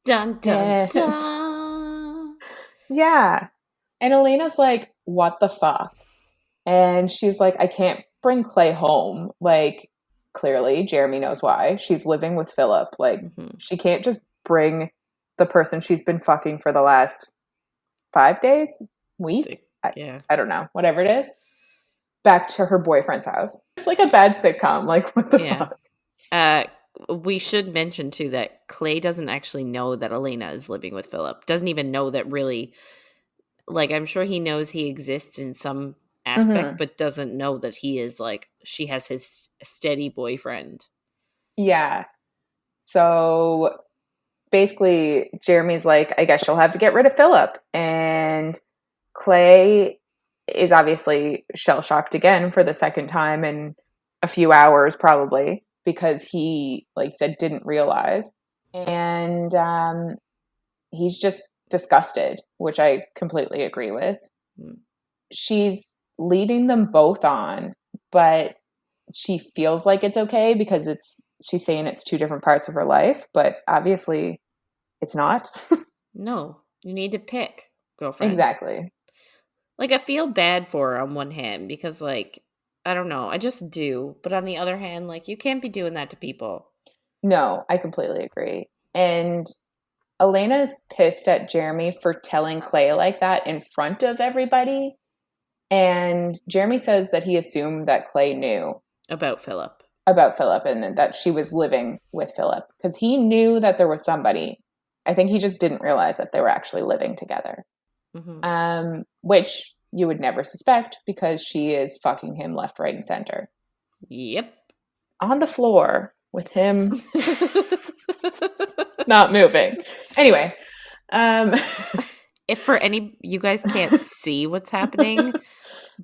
Dun, dun, dun. Yeah. And Elena's like, what the fuck? And she's like, I can't bring Clay home. Like, clearly, Jeremy knows why. She's living with Phillip. Like, she can't just bring the person she's been fucking for the last 5 days? Week? I don't know. Whatever it is. Back to her boyfriend's house. It's like a bad sitcom. Like, what the fuck? We should mention, too, that Clay doesn't actually know that Elena is living with Phillip. Doesn't even know that really... Like, I'm sure he knows he exists in some aspect, but doesn't know that he is, like, she has his steady boyfriend. Yeah. So, basically, Jeremy's like, I guess she'll have to get rid of Phillip. And Clay is obviously shell-shocked again for the second time in a few hours, probably, because he, like you said, didn't realize. And he's just disgusted, which I completely agree with. She's leading them both on, but she feels like it's okay because she's saying it's two different parts of her life, but obviously it's not. No, you need to pick, girlfriend. Exactly. Like, I feel bad for her on one hand because, like, I don't know, I just do. But on the other hand, like, you can't be doing that to people. No, I completely agree. And Elena is pissed at Jeremy for telling Clay like that in front of everybody. And Jeremy says that he assumed that Clay knew. About Phillip. And that she was living with Phillip. Because he knew that there was somebody. I think he just didn't realize that they were actually living together. Which you would never suspect because she is fucking him left, right, and center. Yep. On the floor with him not moving. Anyway. If for any, you guys can't see what's happening,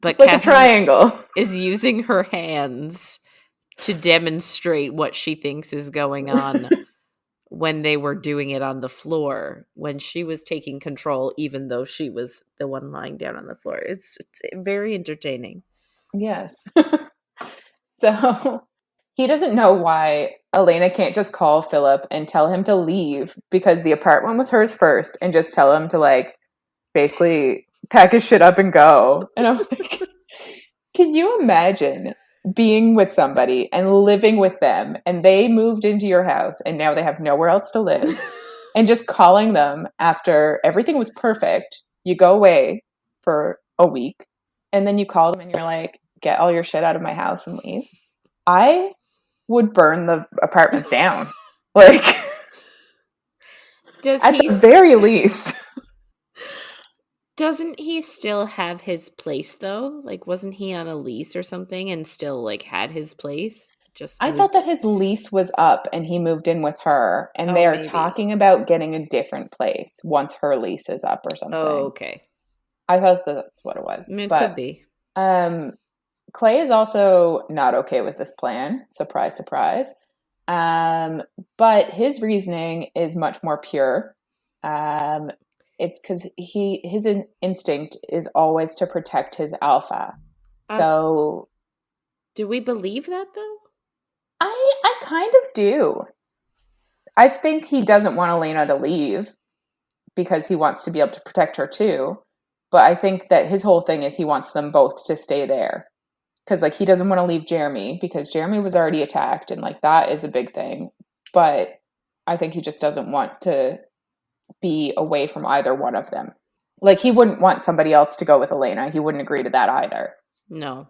but it's like Catherine a triangle is using her hands to demonstrate what she thinks is going on when they were doing it on the floor, when she was taking control, even though she was the one lying down on the floor. It's very entertaining. Yes. So he doesn't know why Elena can't just call Phillip and tell him to leave because the apartment was hers first and just tell him to, like, basically pack his shit up and go. And I'm like, can you imagine being with somebody and living with them, and they moved into your house and now they have nowhere else to live, and just calling them after everything was perfect. You go away for a week and then you call them and you're like, get all your shit out of my house and leave. I would burn the apartments down. Like, at the very least. Doesn't he still have his place though? Like, wasn't he on a lease or something and still like had his place? I thought that his lease was up and he moved in with her, and they are talking about getting a different place once her lease is up or something. Oh, okay. I thought that's what it was. I mean, it could be. Clay is also not okay with this plan. Surprise, surprise. But his reasoning is much more pure. It's because his instinct is always to protect his alpha. So, do we believe that though? I kind of do. I think he doesn't want Elena to leave because he wants to be able to protect her too. But I think that his whole thing is he wants them both to stay there. Because, like, he doesn't want to leave Jeremy because Jeremy was already attacked, and, like, that is a big thing. But I think he just doesn't want to be away from either one of them. Like, he wouldn't want somebody else to go with Elena. He wouldn't agree to that either. No.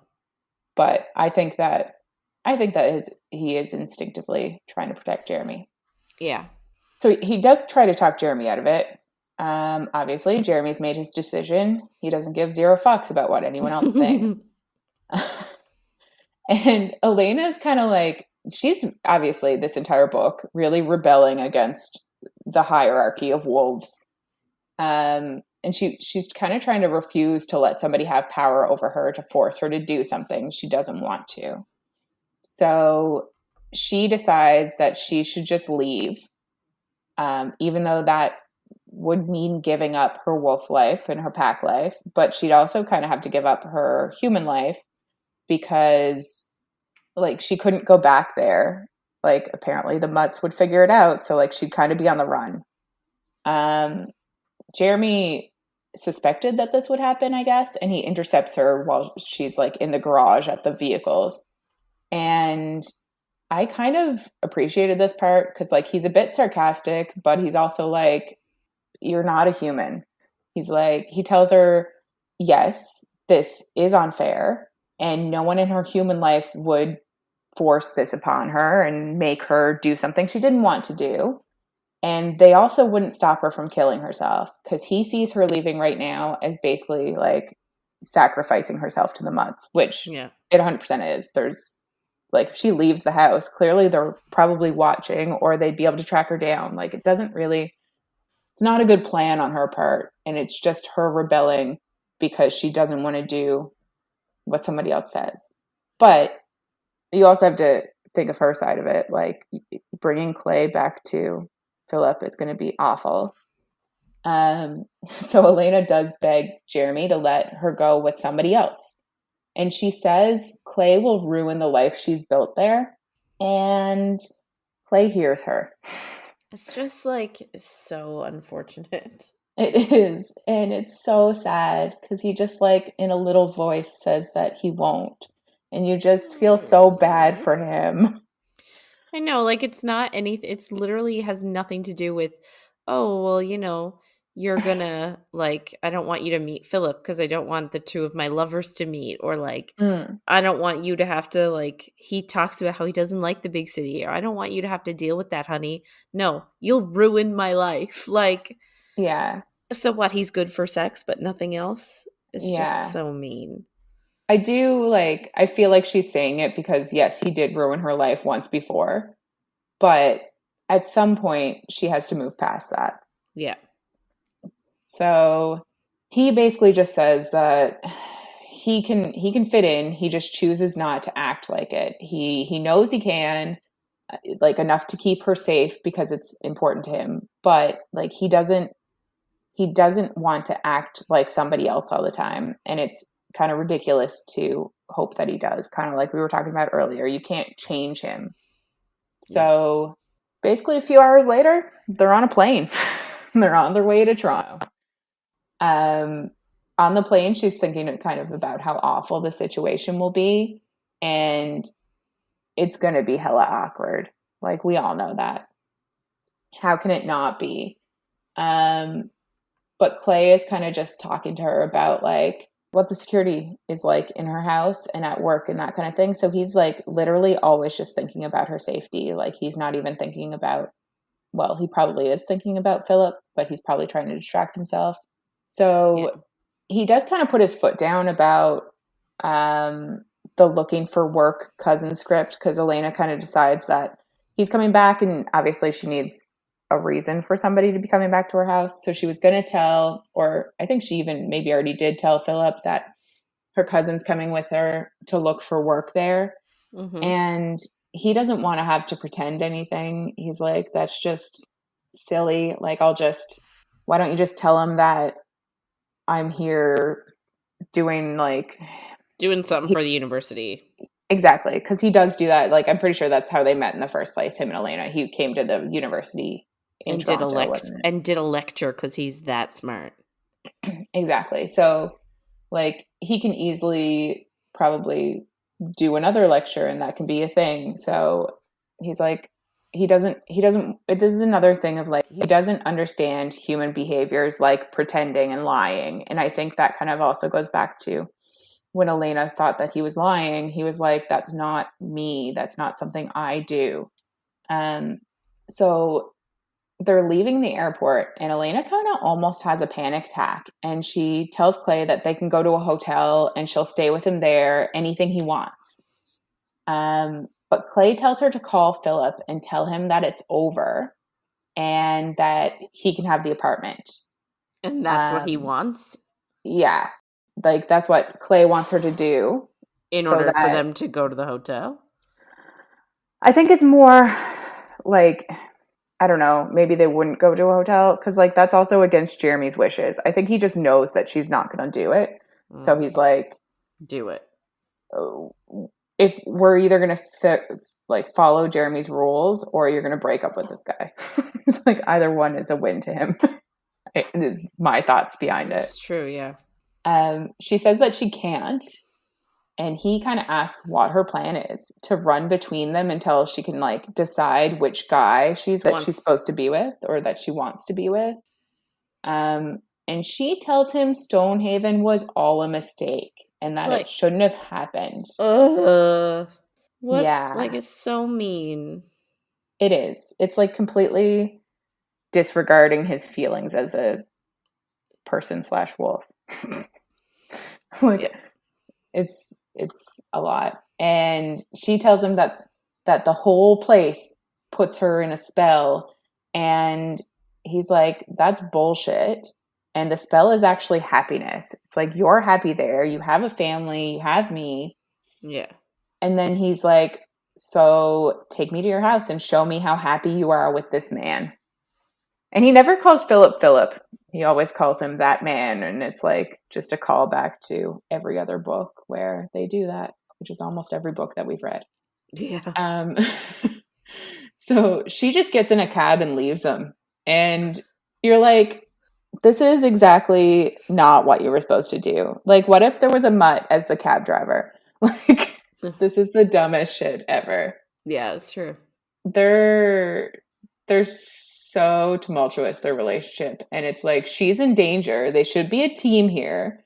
But I think that he is instinctively trying to protect Jeremy. Yeah. So he does try to talk Jeremy out of it. Obviously, Jeremy's made his decision. He doesn't give zero fucks about what anyone else thinks. And Elena's kind of like, she's obviously this entire book really rebelling against the hierarchy of wolves. And she's kind of trying to refuse to let somebody have power over her, to force her to do something she doesn't want to. So she decides that she should just leave, even though that would mean giving up her wolf life and her pack life. But she'd also kind of have to give up her human life because, like, she couldn't go back there. Like, apparently the mutts would figure it out. So, like, she'd kind of be on the run. Jeremy suspected that this would happen, I guess, and he intercepts her while she's, like, in the garage at the vehicles. And I kind of appreciated this part because, like, he's a bit sarcastic, but he's also like, you're not a human. He's like, he tells her, yes, this is unfair, and no one in her human life would force this upon her and make her do something she didn't want to do. And they also wouldn't stop her from killing herself because he sees her leaving right now as basically like sacrificing herself to the mutts, which it 100% is. There's, like, if she leaves the house, clearly they're probably watching or they'd be able to track her down. Like, it's not a good plan on her part. And it's just her rebelling because she doesn't want to do what somebody else says. But you also have to think of her side of it. Like, bringing Clay back to Phillip is going to be awful. So Elena does beg Jeremy to let her go with somebody else. And she says Clay will ruin the life she's built there. And Clay hears her. It's just, like, so unfortunate. It is. And it's so sad because he just, like, in a little voice says that he won't. And you just feel so bad for him. I know, like, it's not anything. It's literally has nothing to do with, oh, well, you know, you're gonna, like, I don't want you to meet Phillip because I don't want the two of my lovers to meet, or like, I don't want you to have to, like, he talks about how he doesn't like the big city, or I don't want you to have to deal with that, honey. No, you'll ruin my life. Like, yeah. So what? He's good for sex, but nothing else? It's just so mean. I feel like she's saying it because, yes, he did ruin her life once before, but at some point she has to move past that. Yeah. So he basically just says that he can fit in. He just chooses not to act like it. He knows he can, like, enough to keep her safe because it's important to him, but, like, he doesn't want to act like somebody else all the time. And it's kind of ridiculous to hope that he does, kind of like we were talking about earlier. You can't change him. So basically a few hours later, they're on a plane. They're on their way to Toronto. On the plane, she's thinking kind of about how awful the situation will be. and it's going to be hella awkward. Like, we all know that. How can it not be? But Clay is kind of just talking to her about like what the security is like in her house and at work and that kind of thing. So he's like literally always just thinking about her safety. Like, he's not even thinking about, well, he probably is thinking about Phillip, but he's probably trying to distract himself. So he does kind of put his foot down about the looking for work cousin script, because Elena kind of decides that he's coming back, and obviously she needs a reason for somebody to be coming back to her house. So she was going to tell, or I think she even maybe already did tell Phillip that her cousin's coming with her to look for work there. Mm-hmm. And he doesn't want to have to pretend anything. He's like, that's just silly. Like, why don't you just tell him that I'm here doing something for the university. Exactly. Because he does do that. Like, I'm pretty sure that's how they met in the first place, him and Elena. He came to the university in Toronto. Did a lecture because he's that smart. Exactly. So, like, he can easily probably do another lecture and that can be a thing. So he's like, this is another thing of like, he doesn't understand human behaviors like pretending and lying. And I think that kind of also goes back to when Elena thought that he was lying. He was like, that's not me. That's not something I do. So they're leaving the airport and Elena kind of almost has a panic attack, and she tells Clay that they can go to a hotel and she'll stay with him there, anything he wants. But Clay tells her to call Phillip and tell him that it's over and that he can have the apartment. And that's what he wants? Yeah. Like, that's what Clay wants her to do. In order for them to go to the hotel? I think it's more like, I don't know, maybe they wouldn't go to a hotel because, like, that's also against Jeremy's wishes. I think he just knows that she's not going to do it. So he's like, do it. If we're either going to follow Jeremy's rules or you're going to break up with this guy. It's like either one is a win to him. It is my thoughts behind it. It's true, yeah. She says that she can't. And he kind of asks what her plan is, to run between them until she can like decide which guy she's supposed to be with or that she wants to be with. And she tells him Stonehaven was all a mistake and that it shouldn't have happened. What? Yeah. Like, it's so mean. It is. It's like completely disregarding his feelings as a person / wolf. It's a lot. And she tells him that the whole place puts her in a spell. And he's like, that's bullshit. And the spell is actually happiness. It's like, you're happy there. You have a family. You have me. Yeah. And then he's like, so take me to your house and show me how happy you are with this man. And he never calls Phillip. He always calls him that man. And it's like just a callback to every other book where they do that, which is almost every book that we've read. Yeah. So she just gets in a cab and leaves him. And you're like, this is exactly not what you were supposed to do. Like, what if there was a mutt as the cab driver? Like, this is the dumbest shit ever. Yeah, it's true. They're so tumultuous, their relationship. And it's like, she's in danger. They should be a team here.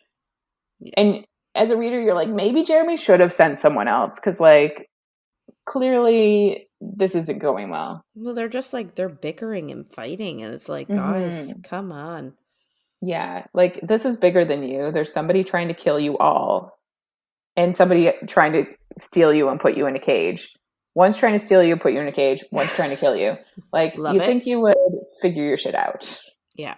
Yeah. And as a reader, you're like, maybe Jeremy should have sent someone else. Because, like, clearly this isn't going well. Well, they're just like, they're bickering and fighting. And it's like, guys, come on. Yeah. Like, this is bigger than you. There's somebody trying to kill you all. And somebody trying to steal you and put you in a cage. One's trying to steal you, put you in a cage. One's trying to kill you. Like, think you would figure your shit out. Yeah.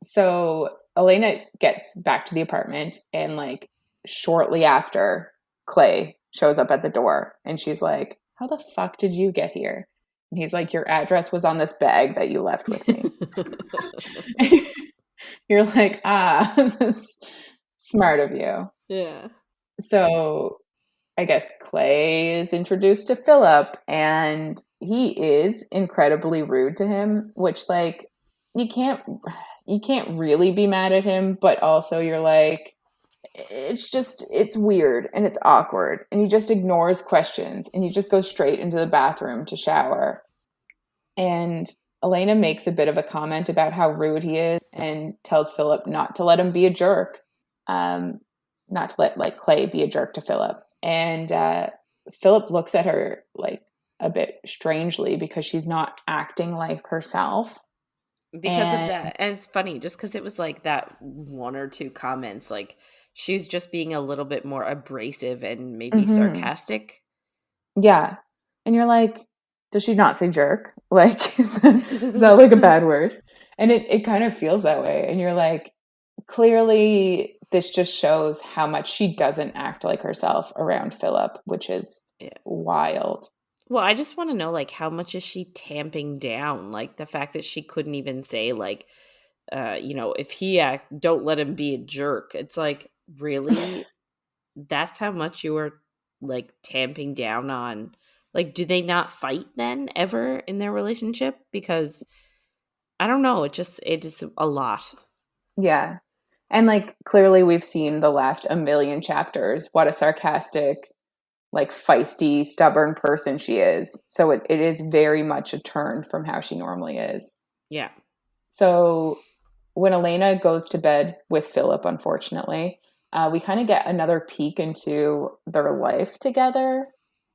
So Elena gets back to the apartment, and like shortly after, Clay shows up at the door, and she's like, how the fuck did you get here? And he's like, your address was on this bag that you left with me. You're like, that's smart of you. Yeah. So I guess Clay is introduced to Phillip, and he is incredibly rude to him, which, like, you can't really be mad at him, but also you're like, it's weird and it's awkward. And he just ignores questions and he just goes straight into the bathroom to shower. And Elena makes a bit of a comment about how rude he is and tells Phillip not to let him be a jerk. Not to let like Clay be a jerk to Phillip. And Phillip looks at her like a bit strangely because she's not acting like herself. Because of And that. And it's funny, just because it was like that one or two comments, like she's just being a little bit more abrasive and maybe mhm, sarcastic. yeah. And you're like, does she not say jerk? Like, is that like a bad word? And it kind of feels that way. And you're like, clearly this just shows how much she doesn't act like herself around Phillip, which is Yeah. wild. Well, I just want to know, like, how much is she tamping down? Like, the fact that she couldn't even say, like, if he don't let him be a jerk. It's like, really? That's how much you were, like, tamping down on. Like, do they not fight then ever in their relationship? Because I don't know. It is a lot. Yeah. And like clearly we've seen the last a million chapters what a sarcastic, like feisty, stubborn person she is. So it is very much a turn from how she normally is. Yeah. So when Elena goes to bed with Phillip, unfortunately, we kind of get another peek into their life together.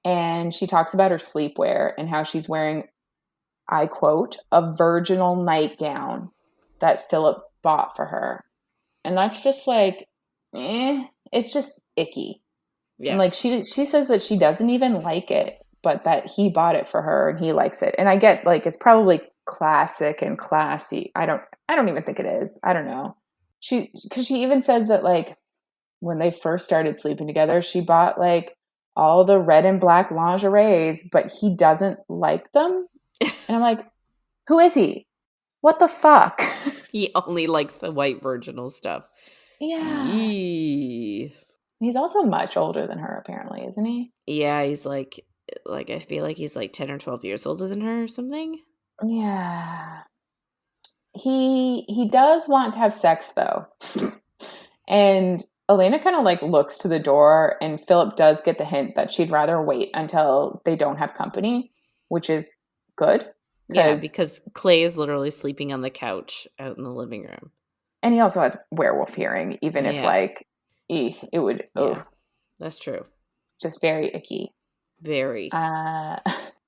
And she talks about her sleepwear and how she's wearing, I quote, a virginal nightgown that Phillip bought for her. And that's just like, it's just icky. And Yeah. like she says that she doesn't even like it, but that he bought it for her and he likes it. And I get like it's probably classic and classy. I don't even think it is. I don't know. Cuz she even says that like when they first started sleeping together, she bought like all the red and black lingeries, but he doesn't like them. And I'm like, who is he? What the fuck? He only likes the white virginal stuff. Yeah. Yee. He's also much older than her, apparently, isn't he? Yeah, he's like I feel like he's like 10 or 12 years older than her or something. Yeah. He does want to have sex though. And Elena kind of like looks to the door and Phillip does get the hint that she'd rather wait until they don't have company, which is good Yeah, cuz because Clay is literally sleeping on the couch out in the living room. and he also has werewolf hearing even if Yeah. like it would Yeah. That's true. just very icky. Very. Uh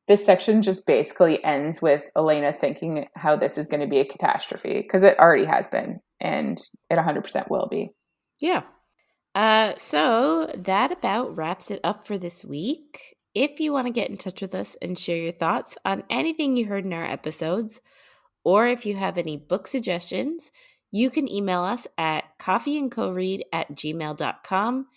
this section just basically ends with Elena thinking how this is going to be a catastrophe because it already has been and it 100% will be. Yeah. So that about wraps it up for this week. If you want to get in touch with us and share your thoughts on anything you heard in our episodes, or if you have any book suggestions, you can email us at coffeeandcoread@gmail.com,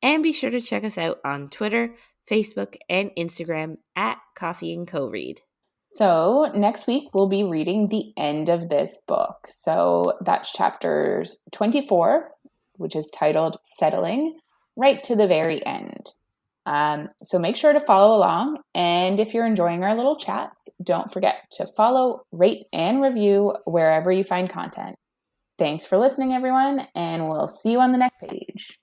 and be sure to check us out on Twitter, Facebook, and Instagram at Coffee and Co-Read. So next week we'll be reading the end of this book. So that's chapters 24, which is titled Settling, right to the very end. So make sure to follow along. And if you're enjoying our little chats, don't forget to follow, rate, and review wherever you find content. Thanks for listening, everyone, and we'll see you on the next page.